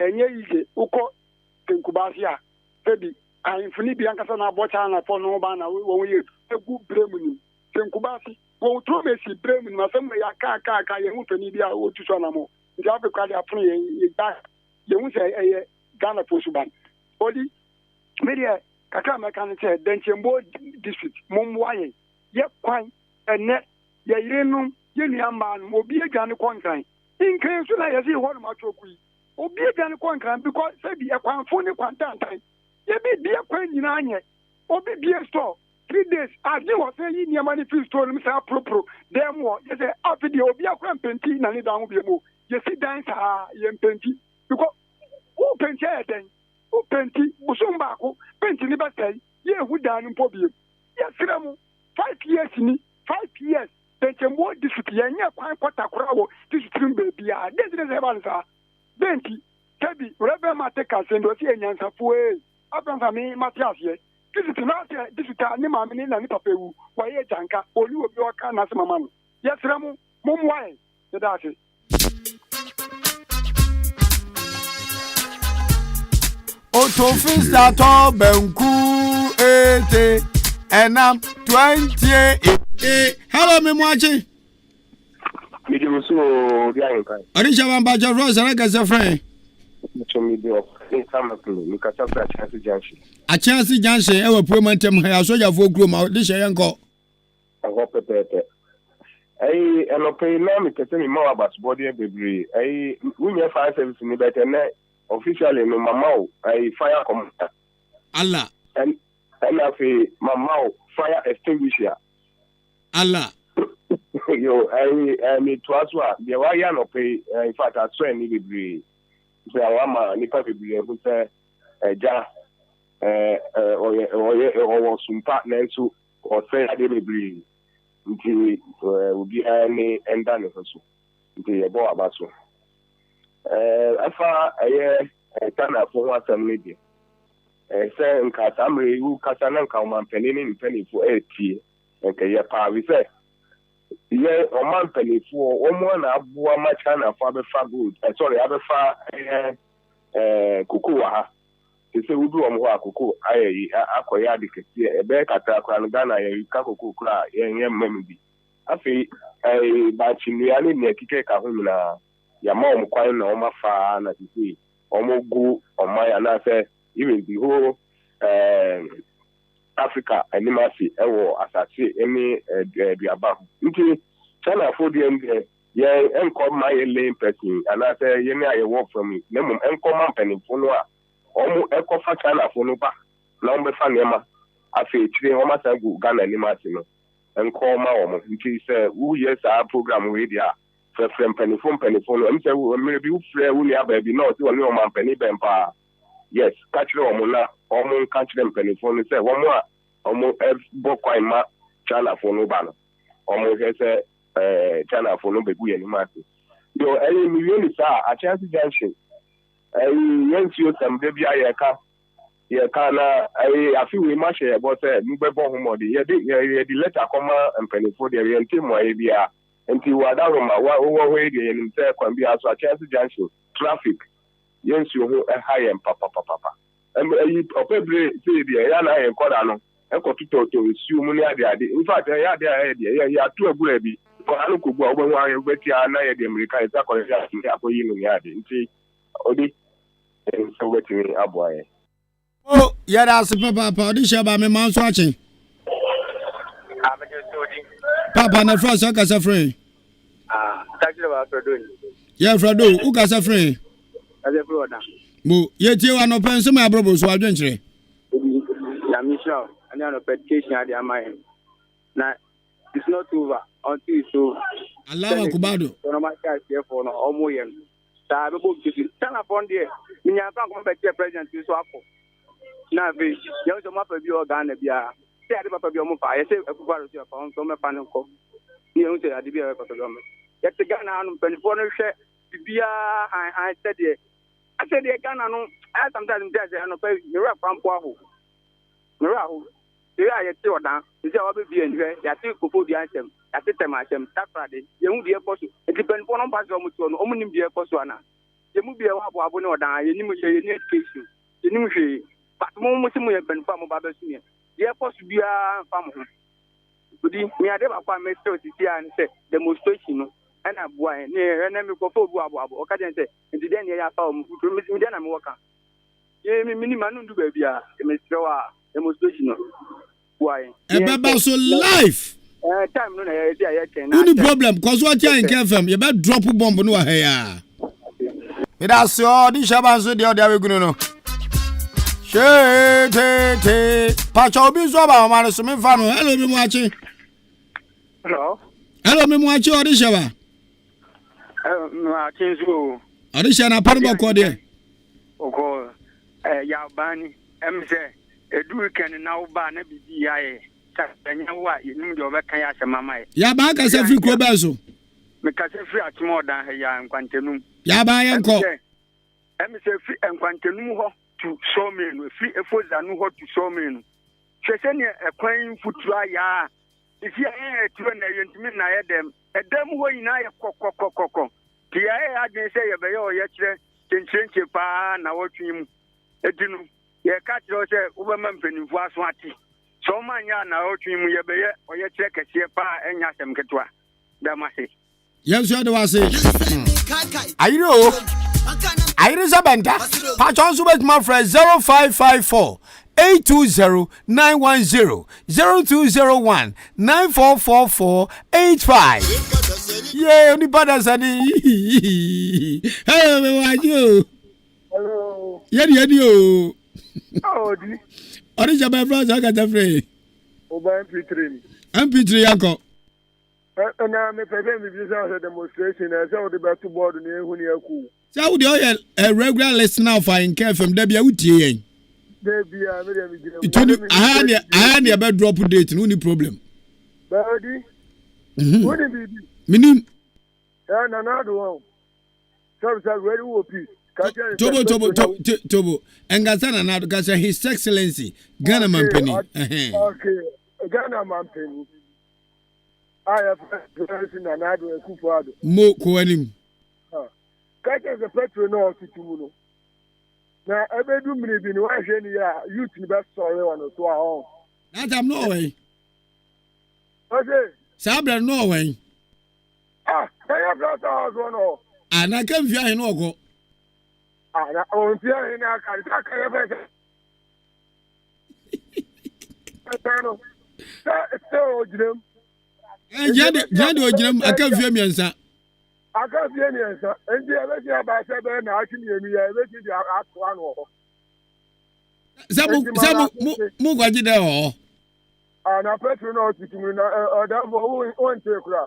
enye yike uko tenkubasi a tebi ahemfuni bi ankasa na abo China for no ba na won ye egu bremu tenkubasi won tro mesi bremu ni masem ya ka ye hu fani bi a otuso na mo nti afekwa de afun ye da ye hu se eye Ghana for suban odi media kaka meka ne che denchembo district momwaye ye kwan ene ye yirenu ye niamba no obi agane kwankan in case you like, I see one much of we. Obi gan kwankan because say be a kwanfo ni kwantantan. Ye be a kwan nyina Obi be a store 3 days. I dey was say ni money free store me say pro. Dem wo ye say after the obi a kwan penti na ni dan bi mo. Ye see dance ye penti because who penti e den. Who penti busum ba ko penti ni ba say ye hu dan mpo bi. Ye sremu 5 years ni 5 years. Denchembo district yenye kwan kwata krawo district baby a desire se banza benti tabi rebe mateka sendo si enyansa fuwe abranza mi matias ye district na se district ni ma mi na ni papewu wa ye janka oli obi waka na se mama no yesremu momwae de dase Otofista to benku ete enam 28. Hello, me mwachi. Me dey so di Ahenkan. Odishaba mbajo Rose na ka se frɛ. So me dey up. Me ka sa fra chance junction. A chance junction e wa promotem ha so ya fo kuro ma de hye yenko. Aho pepepe. Enope na me kete me ma about body bebre. Unye fire service ni bete na officially no mama o fire commander. Allah. And afi mama o fire extinguisher. Allah. Yo, me twaswa. The way I no pay. In fact, I swear ni bebre. So I want nipa bebre who say ja or sumpa na nso or say ade bebre. Nti obi ani enda ne so. Nti e bo abaso. Afa tana for Asem ni de. Say nka samre wu kasa na nka o mpani fo etie. Okay, yeah, pa we say. Yeah, o man penifo, o mo na aboa ma China for be fa good. Sorry, abe fa kuku wa ha. They say we do o mo kuku ayi akoya de kesi e be kata akwa no Ghana ya ka kuku kra ye mmambi. Afi ba chinua ne ne kike ka ho na ya ma o mo kwan na o ma fa na tisi. O mo gu o ma ya na say even the whole Africa animasi ewo asase emi duaba nti China for the ye enko ma ye lane person and I say ye me I work from me na mum enko man penny fo no a omo enko fa China fo no ba na o be fa nema afi tire o ma san go Ghana ni mati no enko ma wo mo nti say who yes our program we dia frem penifo no am say we me bi ufre wo ni aba bi no ti wo ni o ma peni bempa yes catch o mo na o mo catch them penifo no say wo mo a o mo bo kwai ma China for no ba no o mo say China for no be gu ye ni mati yo mi yoni sa a chance junction yansi o sam de bia ye ka na afi we ma share but mu be bo ho ye de letter come empenifo de ye nti mo ye bia nti wa da ro ma wa wo ho ye de nim say kwan bia so a chance junction traffic yansi ho high and papa opebre say de ya na ye koda no ekotuto to siu mu ni ade in fact ya de ya to agura bi ko anu ko gbo ogbo wa ye beti na ye de America isa ko ya akoyi no ya de nti odi so wetin aboye oh yara se papa odi shaba me man so achen papa na fro so ka sa free takire ba Fredo ya Fredo u ka sa free aze fro da mo ye tie wa no pen se ma brobo so adwenkyere ya mission and an petition at the mind na it's not over until it's over Allah akubado no ma ka se for no omo yen ta be bo kisi tana fon de nya kan ko be president so akọ na be ye so ma pa bi o Ghana bia se ade papa bi o mo fa ye se akubado so fa on me fa no ko ni o se ade bi e ko to me ye te Ghana anu penifo no hwe bibia han said de Ghana no I sometimes say no pa me ra pampo aho me ra ho they are yet odan they say obi bi enwe ya ti kofo bi Asem ya ti tema Asem takrade ye hu de ekoso e depend for no pass o mu to no o mu nim de ekoso ana ye mu bi e wa abo ne odan ye nim ye ni education ye nim hwe but mo simu ye ben fa mo ba besu ne ye ekoso bi a fa mo ho odi me ade ba kwa me still ti an say demonstration no ana boa ne ene me kofo bu abo o ka den say nti den ye ya fa o mu futuro me den na me woka ye me minima no ndu ba bia me strewa demonstration no why ebeba so life time no na ye dia ye ken no problem cause what you in KFM you better drop bomb no ha ya me da so di shaban so de awegunu no she te pacha obi so ba ma so me fa no hello me mu achi hello me mu achi odi shaba ma kinzo odi shana parbo ko de oko ya bani emse edu ken na uba na bibi yae tanya wa nim de obeka ya semama ya ba ka se free ko ba so me ka se free atimodan he ya nkwantenum ya ba ye nko emse free nkwantenum ho to so menu free efoza nu ho to so menu hwese ne ekwan futura ya ifi ya tiro na yentimi na ye dem edem ho yina ye kokokokoko ti ya adwen se ye be ye o ye kire chenchenche pa na wotwim edinu ye ka tiro se ubema mpenimfu aso ati so manya na otwim ye be ye o ye kire kese pa enya Asem ketwa da mase yes you do wase ayiro ayiro zabanta pa chonso bet my friend 0554 820-910 0201 944485 yeah only bad sani hello me wa you hello yedi o odi ori jaba France aka ta free oba mp3 yako na me pebe mi bi say demonstration na say the battle board na ehu ni aku say we dey a regular listener for in KFM da bia wutie yen da bia me dey mi gina I need a drop date no any problem body what did be minim na na do one so very OP Tobo engasana na do kasa His Excellency Ghana Mampeni okay Ghana Mampeni I have person na na do Kufuado mo ko anim kaka the petrol no titumu no na ebedu mini bi ni wa hwe ni ya youth ni be sorry one to ahon that I'm no way okay sabra no way I have lost house one oh ana kan fi ahin ogo na on ti ahin na ka ka ya be Atano so ojinem jadi ojinem akan fi miensa aka fi miensa endi ebeti abase be na akini enu ya ebeti di akwa no Samu mu gwaji de ho na petrol no tikimu na oda bo won take kura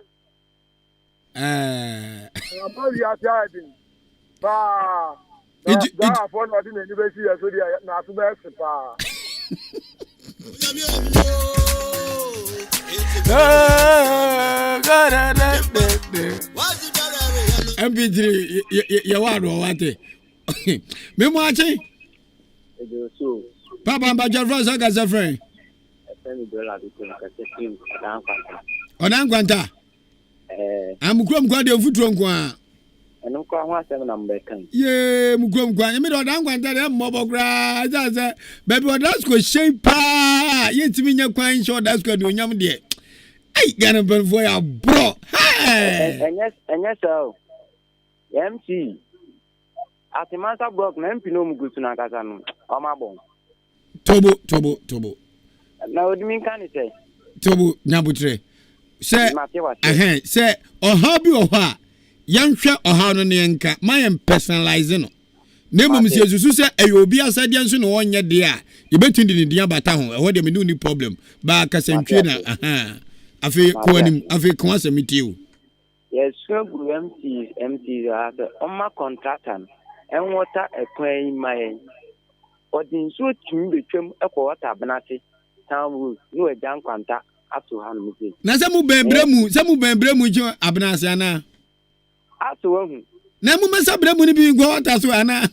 ba ya tiadin ba da for no di na ni be si ya so di na so be sepa MP3 ya wado wate me mo achi so papa mba jafra so ga sefren Odankwanta amukrom kwa de futuro nko eno kwa ho asem na mbekan ye mukrom kwa me do Odankwanta de mobokra aza baby odasko shepa yetimi nya kwan sho odasko de onyam de ai gana ben for ya bro enya so MC atimasa block na MP no mugusu na kasa no o ma bon tobo na odimi kan say tobo nyabutre se se oha bi oha yanhwe oha no ne nka my personalize no nemo msi esusu se eyobi asade nso no onye de a yebetindi ni dia bata ho eho de me no ni problem ba kasantwe na afi ko anim afi ko asemitiu yes so guru MC that on my contractor and water a claim my odin so tumi betwem ekwo benate town no e jan kwanta aso ha no me na se mu benbremu jo abnase ana aso hu na mu mesa bremu ni bi gwa wata so ana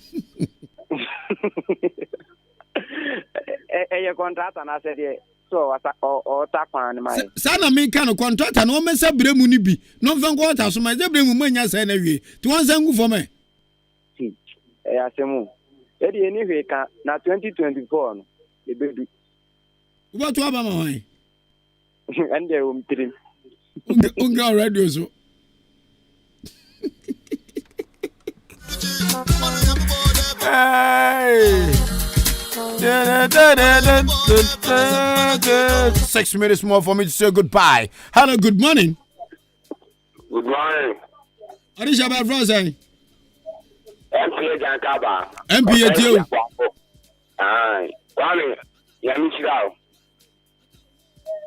e contractor na se de so o ta kwan mai sa na me kan contractor no mesa bremu ni bi no fen gwa wata so ma ze bremu manya sa na wie ti won san gu for me Asemu edi eni hwe ka na 2024 no ebedu uba to aba ma wan ande o mtrim unga radio so hey 6 minutes more for me to say goodbye. Hello, good morning. Good morning. What is your bad friend? MP Jankaba. MP Tio. Aye. Kwame, yami chirao.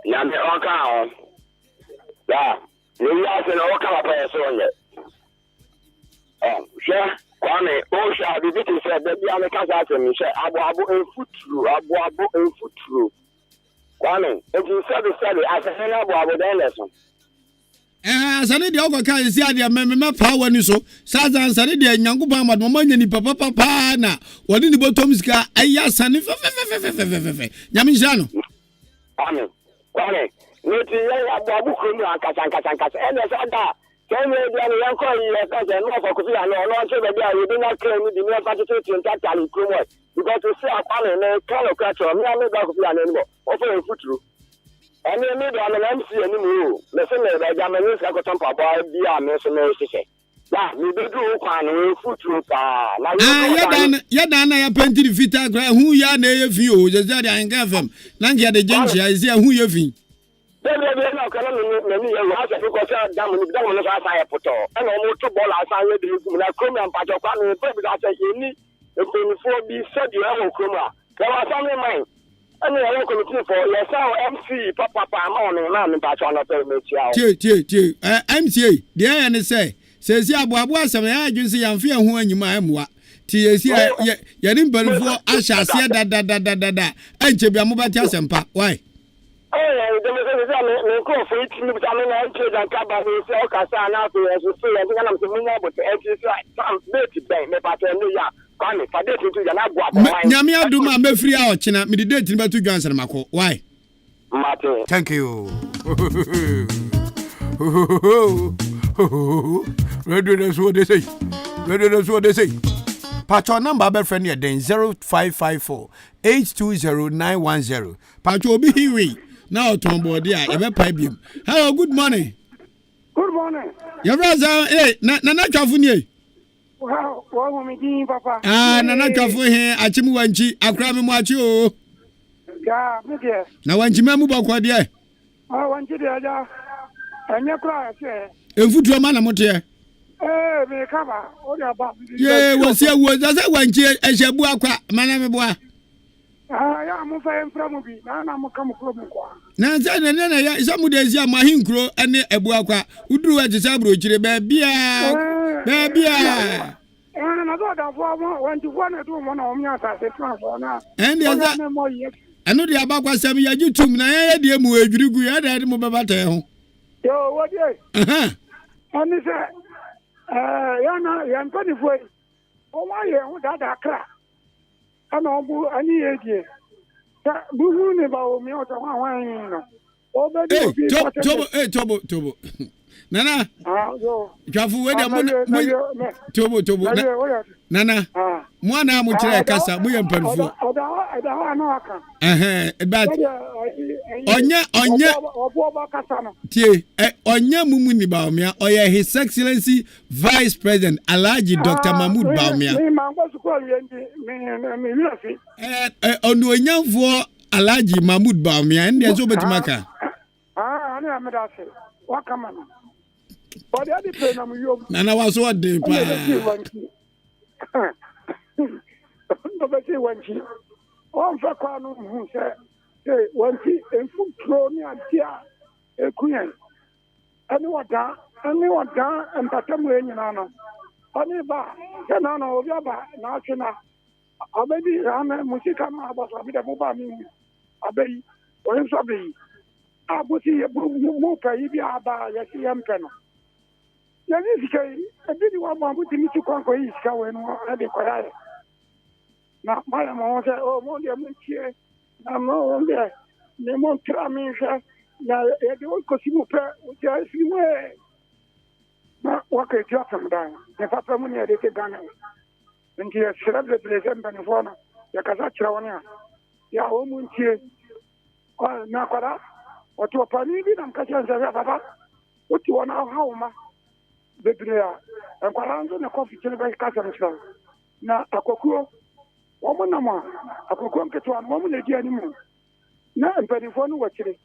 Yami oka. Ya, ni ya se no oka pa so nye. Sure. Kwame, o sha bi ti se be bia me kasa se mi se abo enfutru. Kwame, if you said asa na abo den lesson. Asane de okoka isi ade me power ni so saza asane de nyankopon amad mo nya ni papa na wodi ni botom sika ayi asane fe nyame hia no amen kwame no ti ya abu kunu akasa ene sa da kemi dia ni yanko yi ka se no for kufi ana no se be dia yi na kre ni di ni fa tete tinta tali kumo because to see apane na kalo kracho me ame da kufi ana ni mo o fe futuru ene mi do na MC ani mu me se me da ja me ni sa ko ton papa bia me se me sise ya mi be du kwa no futuru pa na ya dan na ya pentiri fita gra hu ya na ye fi o je je Ahenkan FM na ngia de jenchi ya isi hu ye fi bebe na kana me ya wa sa ko sa dam ni dam no sa ya poto e no mo to ball asa ye de ku na krom am pa jo kwa no pe bi da sa ye ni e ko ni fo bi sa di e ho krom a ya wa sa me mai ani ya ko ni fo ya sa MC papa ma no na me pa cho na pe me tia o tie MCA de ya ne say si abo asem ya adwunsi ya mfe ho anyima amwa ti esi ya ni mbalufo ahyase da anche bia mobati asempa why de me se me ko fo it ni bita me na anche dan ka ba ni se o ka sa na so so so ya ngana me munya but e ti so sam date ben me pa to no ya kwa me fa date tu ya na gbo abo why nyame aduma mafiri a ochina me date ni batu dwansan mako why mate thank you radio that's what they say Patro number be friend here then 0554 820910 Patro obi hiwi now ton board there e be pipe bim. Hello, good morning. Good morning. Your brother na twafu ni Wow, wa mi din papa. Na twafu he achimu wanchi akra me mu achi o. Ya, me de. Na wanchi me mu bokwa de. Wanchi de aja. Anya kra se. Enfutu ma na mote. Me kaba. O de aba. Ye, wo se wo za wanchi ehyebu akwa mana me boa. ya mo fa enfra bi na mo kam kro mo kwa na nsa na ya isamu de zia mahinkro ene ebu akwa uduru wa tisa bro chire ba bia na do da fo mo wanti fo na do mo na o mi asa se transfer na and ya za anu de abakwa sam ya YouTube na ya de mu edwirigu ya da mo beba ta ho yo what ye ani se ya na ya mpani fo o wa ye hu da kra ana obu ani ye die ta buhu ne ba o mi o ta wa no o be di tobo nana yo twafu we da mo tobo nana mo na mo kire kasa mo ye mpanfo oda na aka but onye obo ba kasa no tie onye mumu ni Baumia oye His Excellency Vice President Alhaji Dr. Mahmoud Baumia mi mango su ko yendi mi wilafi onu onyanfo Alhaji Mahmoud Baumia ndi so betimaka ani amedase wakama no odi adi pe na mu yom nana waso ade pa no be ti wanchi on fa kwa no hu se wanchi enfu pro ni adia ekuyen ani wada empatamu enyina no oni ba se na no obi aba na atuna abedi ame musika ma abasa bi da mo ba mi abeyi o nso abeyi abusi mo pa yi bi aba ya si yampe no ya ni sikai ebidi wa mo abuti mi ti kwanko yi sika we no ade kwaya na mala mo se o mo de mo tie na mo de ne mo tra mi sha na e de ko si mo pe o ja si mo na wa ke ja tam da ne fa pa mo ne de ke gana nti ya sirabe president ni fona ya kaza kira wani ya o mo tie na kwara watu wapani bi na mkacha nzavya baba uti wana hauma bebrea nkwaranzo na kofi chele ba kasa msha na akokuo wamo na ma akokuo mketwa wamo na dia ni mu na mpanifonu wachire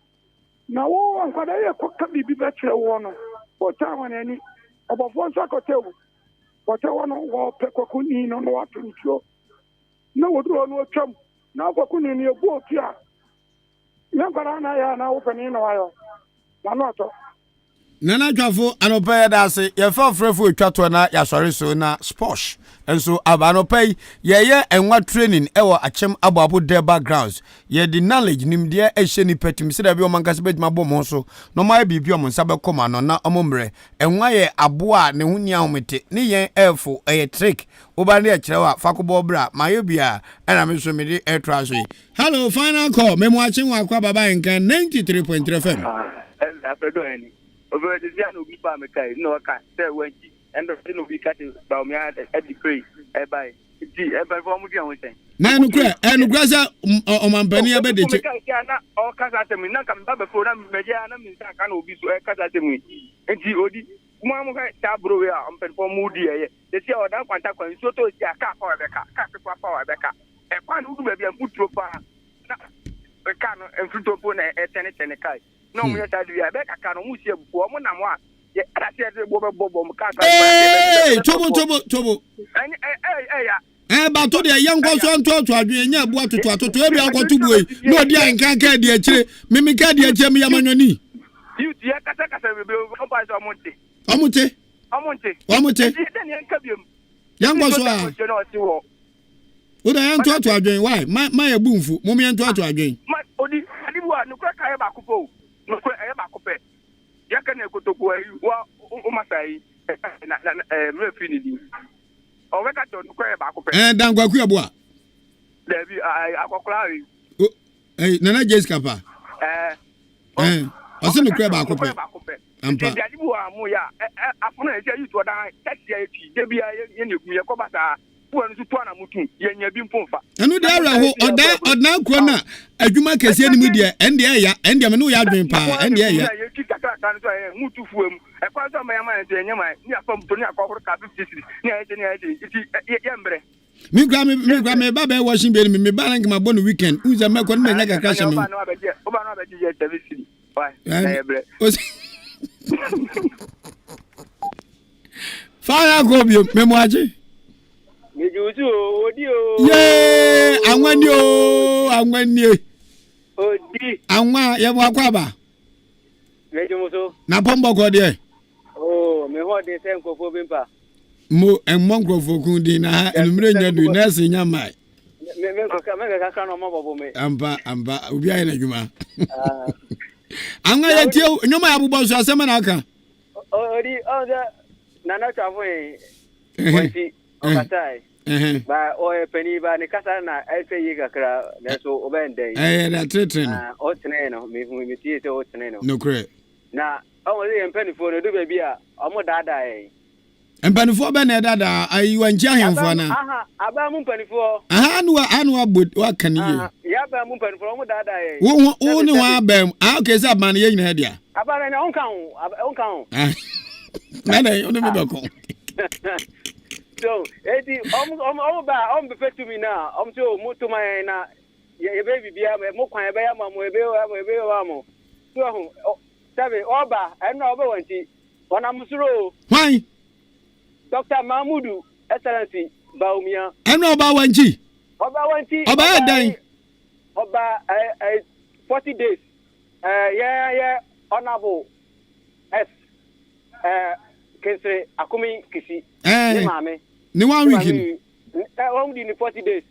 na wo nkwada ye kwa bibi ba chire wono otawa na ni obofonso akotewu otawa no wo pekoku ni no watu ntuo na woduro no twam na akoku ni ni ebu otua nyangara na ya na openi no ayo manoto nana twafo anopa da ase ye fa frefo twato na ya sori so na sposh enso abanopa ye enwa training ewo achem ababo de backgrounds ye the knowledge nimde ehye ni patim se da bi o mankase betima bom so no ma bibi o monsa be koma no na omomre enwa ye aboa ne hunia homete ne yen elfo eye trick oba ne kirewa fakobo bra mayobia na me so me de airtrash. Hello final call memo achem wa kwa baba Ahenkan 93.3 FM apedo eni over the Ziano Bipa Mekai, no, I can't say when she and the thing will be cutting about me at the pray, by from saying. Nanu Cra and Graza or Mampania Bedich. Or Casatemi, not come back before them, Mediana, Miss be so Casatemi. And she odi, Mamma Tabro, on Penfo Moody, they say, oh, that contact when so to a car for a car, power Becca. A one who may be a good tropa. A cannon and fruit upon a tenant and a kite. No, we are tired. I bet I can't almost hear for 1 hour. Yeah, I said, hey, Tobo. But to the young person to adwenya bua to e bia kwato buei no dia nkan ka dia kire mimi ka dia jemi yamanoni you dia kasa we be compare omonte den yanka biom yang kwaso a o da yan to adwen why my ebumfu mo me yan to adwen ma odi adiwa no kwa ka ba kupo no kwa e ba kupe yaka na ekotoku wa o masai na refinidi o weka to no kwa e ba kupe dan kwaku aboa Debi akokla ri nana Jessica pa o se no kwa ba kupe ampa adiwa mu ya afuna e je yuto dan tatia eti debi ye neku ye ko bata anu mutu yenya bi mpomfa anu de ara ho odan kro na adwuma kese ni mu de ende ya ende me no ya adwen pa ende ya ye kikaka kan so mutu fuem e kwa so ma yama de nyama ni afam to ni akoforo ka 50 ni aje ti yembre mi gra me baba washing be me ba na ngima bon weekend uza me ko na nya kaka shame oba no abeje ye service why yembre fara go bi memo aje meju uju odi o. Ye, anwani o, anwani. Odi. Anwa ye wa kwaba. Mejumoso. Na pombo ko de. Oh, me ho de sen kokofo bimpa. Mo enmo nkrofo kun di na enumre nya du na se nya mai. Me kaka no mo bobo me. Amba obi ayi na dwuma. Anwa ye tie nyoma ya bobɔ so asɛm na aka. Odi na na tafo e. Wanti okatai. Ba o peni ba ni kasa na efe yi kakra na so obende. Na tretre no. O tene no me hu me tie se o tene no. No kre. Na o le penifo no do baby a o mo dada e. Mpanifo be na dada ayi wanchi ahemfo na. Aha, aba mu mpanifo. Aha anu abod wa kaniye. Ya ba mu mpanifo o mo dada e. Wo ni wa ba mu. Okay say ban ye nyina dia. Aba na onka ho. Na onu me be ko. So, edi om be fetu mi na, so mutu mai na ye baby bia mo kwan be ya ma mo ebe wa mo. So ho, sabe oba, na oba wanti. Wana musuro. Why? Dr. Mahmudu Excellency Baumia. Eno oba wanti. Oba dan. Oba 40 days. Yeah, honorable S Kensre Akumi Kisi. Ni mame. Ni 1 week. Only in 40 days.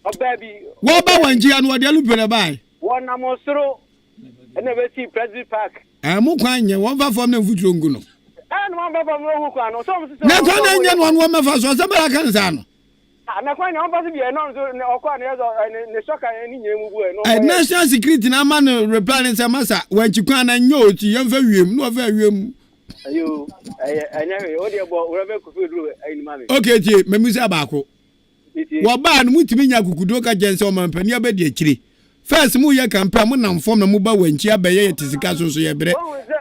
Oba bi. Wo ba wanji anu ode alu pere bai. Wona mosoro. Ene be see President Park. Mo kwan nye won fa fom na mfuturo ngu no. No one from no kwan no. So na kwa na nya no one ma fa so se bra kan sa no. Na kwa na on pass bi no so okwa na ne shoka ni nyemu bu no. National security na man reply say masa wanchi kwan na nya oti yemfa wiem no fa wiem. Ayo anyawe o de bo we be kufu duru ayi mame. Okay tie memusa baako. Wo ba no mutimi nya kukudo ka jense o mampani abedi akire. First mu ye campaign mu nam fom na mu ba wanchi abaye ye tisika so ye bre.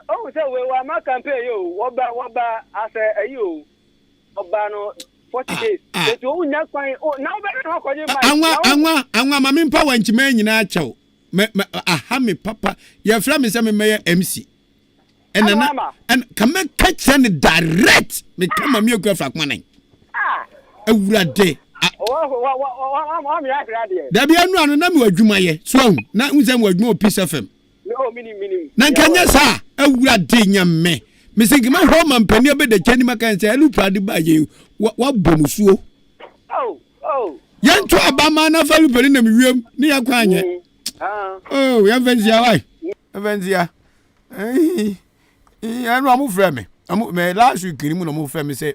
Oh say we wa ma campaign yo wo ba ase ayo oba no 40 days. So unya kwan na wo be no kwaje mai. Anwa mama mpa wanchi ma nyina achew. Aha me papa ye fra me se me meye MC. And come catch and direct me come me go fra kwanan. Awurade. Da bia anu na me wadwuma ye. So na unzem wadwuma Peace FM. No minim. Na kanya sa awurade nyame. Me singi ma ho man pani obede chani maka nse elu prade ba ye wa bomusuo. Oh. Yanto abama na falu pani na miwem ni yakwanye. Oh, ya venzia wai. Venzia. Anu amu frɛ me. Me last week ni mu no mu frɛ me say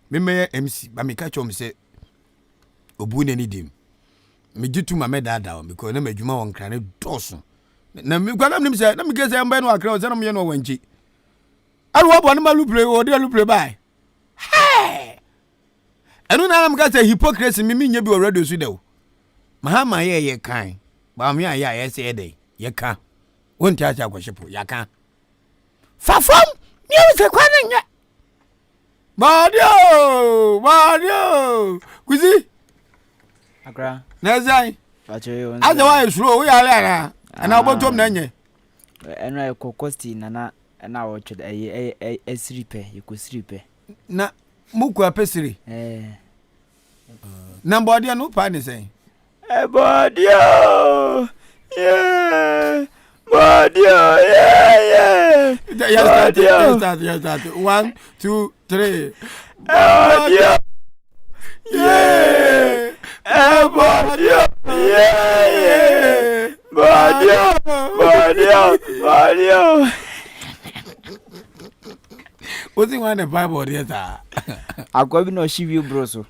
me meye MC ba me catch me say obu ne ni dim. Me gitu ma me dada because na madwuma won kra ne doso. Na me kwa na me say na me gese mba no akra o say na me no wanchi. Alu wabo na malu play o de alu play by. Hey! Anu na me gese hypocrisy me nya bi o radio su de o. Mahama ye kan. Ba me ya ye say dey. Ye kan. Won ti acha kwashipo ya kan. Fafom music kwananya. Mario. Kuzi. Akra. Nazai. Acho. Aza wa esuro wo ya ala. Ana obotom na nye. Eno e kokosti na wo twede esripe, yekosripe. Na muku apesiri. Na body no pa ni say. Body. Yeah. Body. Yeah. Yes, start. 1, 2, 3. Body. Yeah. Body. Yeah. Body. What's in one the Bible there? I go be no shiwi bro so.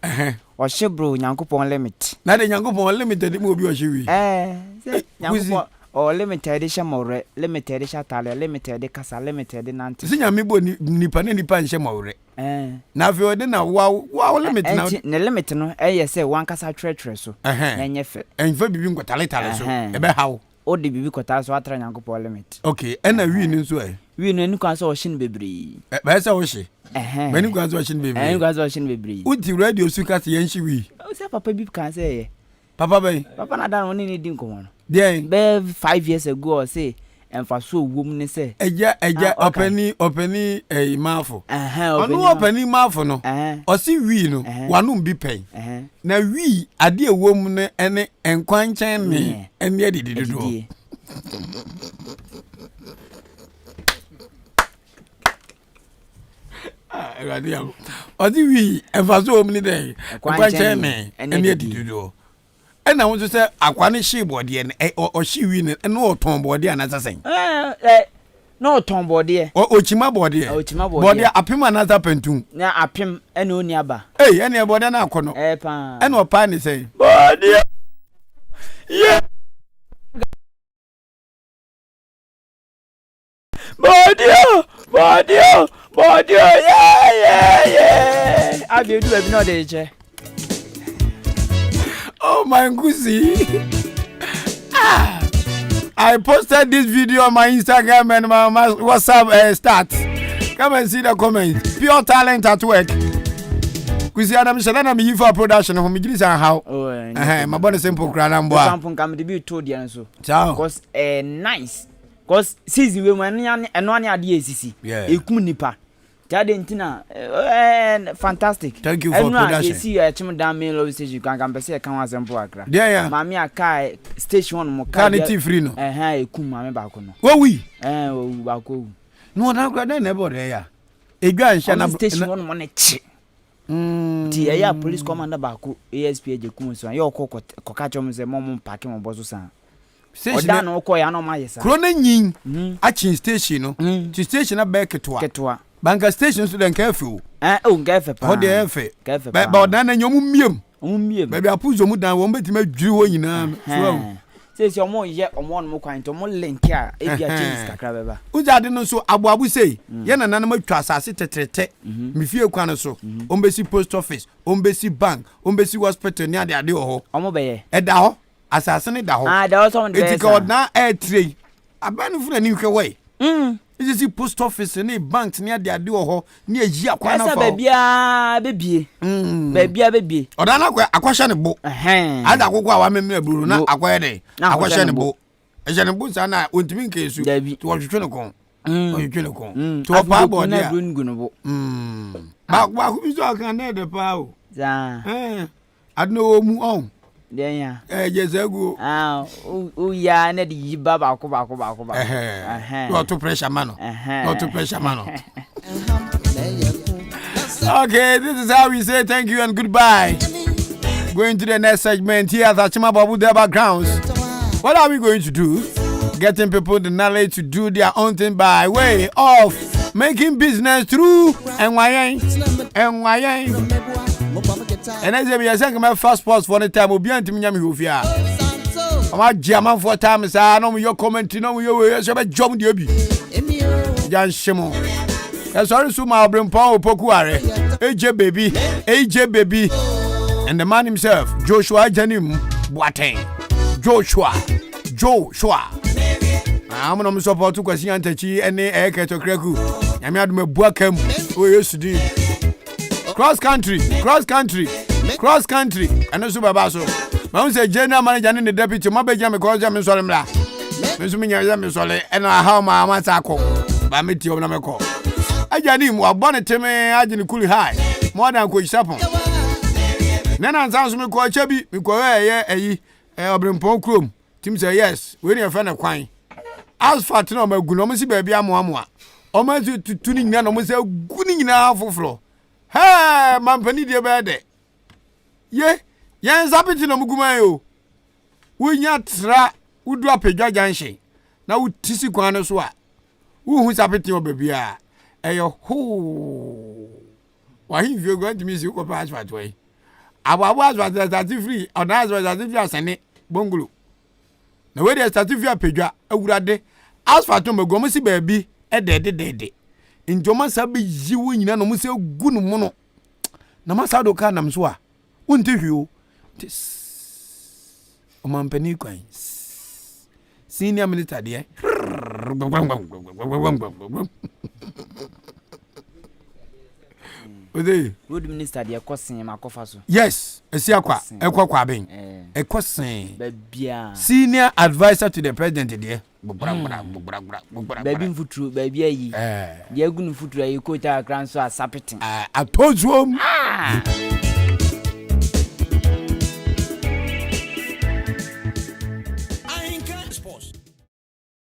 O she bro Nyankopon limit. Na de Nyankopon limited mo bi o shiwi. Nyankopon o limited sha more, limited sha tale, limited kasa, limited nanti. Si nyame bo nipa nche more. Na fi o de na wa limit na. Ne limit no say wan kasa tretre so. Na nye fe. Enfa bibi nkotale so. Ebe hawo. O de bibi kotale so atra Nyankopon limit. Okay, na wi ni so e. Wi no kan so o shin bebri. Ba sa o shi. Mani kan so o shin bebri. Kan so o shin bebri. Uti radio su ka se yan shi wi. O say papa bi kan say Papa bay. Papa na dan oni ni din ko no. There. Be 5 years ago or say emfaso wom ne se eja openi mafo onu openi mafo no osi wi no wanum bi pen na wi ade ewom ne ene enkwanchen ne ene adidido radio osi wi emfaso wom ne de enkwanchen ne ene adidido ena won se akwa ne hye bode ne o hye wi ne no oton bode ana sasen no oton bode ochima bode bode apem ana za pentum na apem ena oni aba ena bode na akono pa ena opa ne sei bode bode yeah abi do abi no dey che. Oh my goosey. I posted this video on my Instagram and my WhatsApp stats. Come and see the comments. Pure talent at work. Kusi Adam Shadana me for production of Migris and how. My body simple cran and boy. Sample come to be told you so. Because nice. Because season we when and one idea CC. Yeah. Ekum nipa. Jadentina fantastic. Thank you for production. You see chim down main low stage you can pese kan wasempo akra. Yeah. Mami aka station 1 mo ka ni free no. Ekum mami ba ko no. Wo wi. Wo ba ko. No na kra na neighbor ya. Edwa nsha na station 1 mo na chi. Ti ya police commander ba ko ASP ejekum so ya koka chom se mom park mo boso san. Oda na ko ya no ma yesa. Kro na nyin a chin station no. Ti station na ba ketwa. Banka station so den careful. Ngefe pa. Ho de efe. Ba odan na nyom miem. Ba bia puzo mu dan wo mbetime adwiri ho nyina. So say omo ye omo no kwan to mo link a e bia change kakra beba. Ujade no so abuabu sei. Ye na nanam atwa asase tetrete. Me fie kwan so. Ombesi post office, ombesi bank, ombesi hospital ni ade ho. Omo be ye. E da ho. Asase ne da ho. Da ho so mo de. Etika odna e trade. Abanu fu na ni hwe we. Is post office ni bank ni ade ho ni ayi akwa na fa. Esa bebia bebie. Odana akwahye ne bo. Ada akokwa wa memme aburu na akwahye de. Akwahye ne bo. Ehye ne bo sa na ontimi nke esu. To wotwetwe ne kon. Wotwetwe ne kon. To pa bo dia. Ba ku bi so kan na de pa o. Za. Adno mu on. Denya. Jezagu. Ya na di yiba ba ko. Not to pressure mano. Not to pressure mano. Okay, this is how we say thank you and goodbye. Going to the next segment here at Achima Babu their backgrounds. What are we going to do? Getting people the knowledge to do their own thing by way of making business through NYN. And as I say, my first post for the time will be anti Miami Hufia. I'm a German for time, I know your comment, you know, you're a job, dear. Jan Shimo. That's all so my bring Paul Pokuare, AJ baby, and the man himself, Joshua Janim Boateng. Joshua. I'm going to support to question Tachi and the air to Kreku. I'm at my Buakem, who used to do. Cross country, and also Babaso. Mount say general manager and the deputy, my Benjamin calls them in Solemla. Miss Minya, and I how my Masako, by Mitio Namako. I Janim, or bonnet to me, I didn't cool high, more than quick sapon. Nana sounds me quite chubby, because I bring Pocrum. Tim say yes, we're a friend of Quine. As far to know my good, baby, I'm one. Almost to tuning none almost a good in half floor. Hey, Mampani dear bad. Yes, happy to no Mugumayo. We not tra, would drop a judge. Now, Tissi Quano Swa. Who's happy to your baby? Ayo, ho. Why, if you're going to miss you, go pass that way. Our was that free, or that was as if you are sending Bungalow. The way they started via Pedra, a would as for Tom Gomesi baby, a dead. In Joma Sabi, you win, no Musse good mono. Namasado Kanam Swa. Won't you? This Mampani coins. Senior military, dear. Ode. Road minister de ekosen makofa so. Yes, esiakwa, ekwa ben. Ekosen. Babia. Senior advisor to the president there. Baby mfutru, baby ayi. De agunu mfutru ayi ko ta kran so asapetin. Atozum.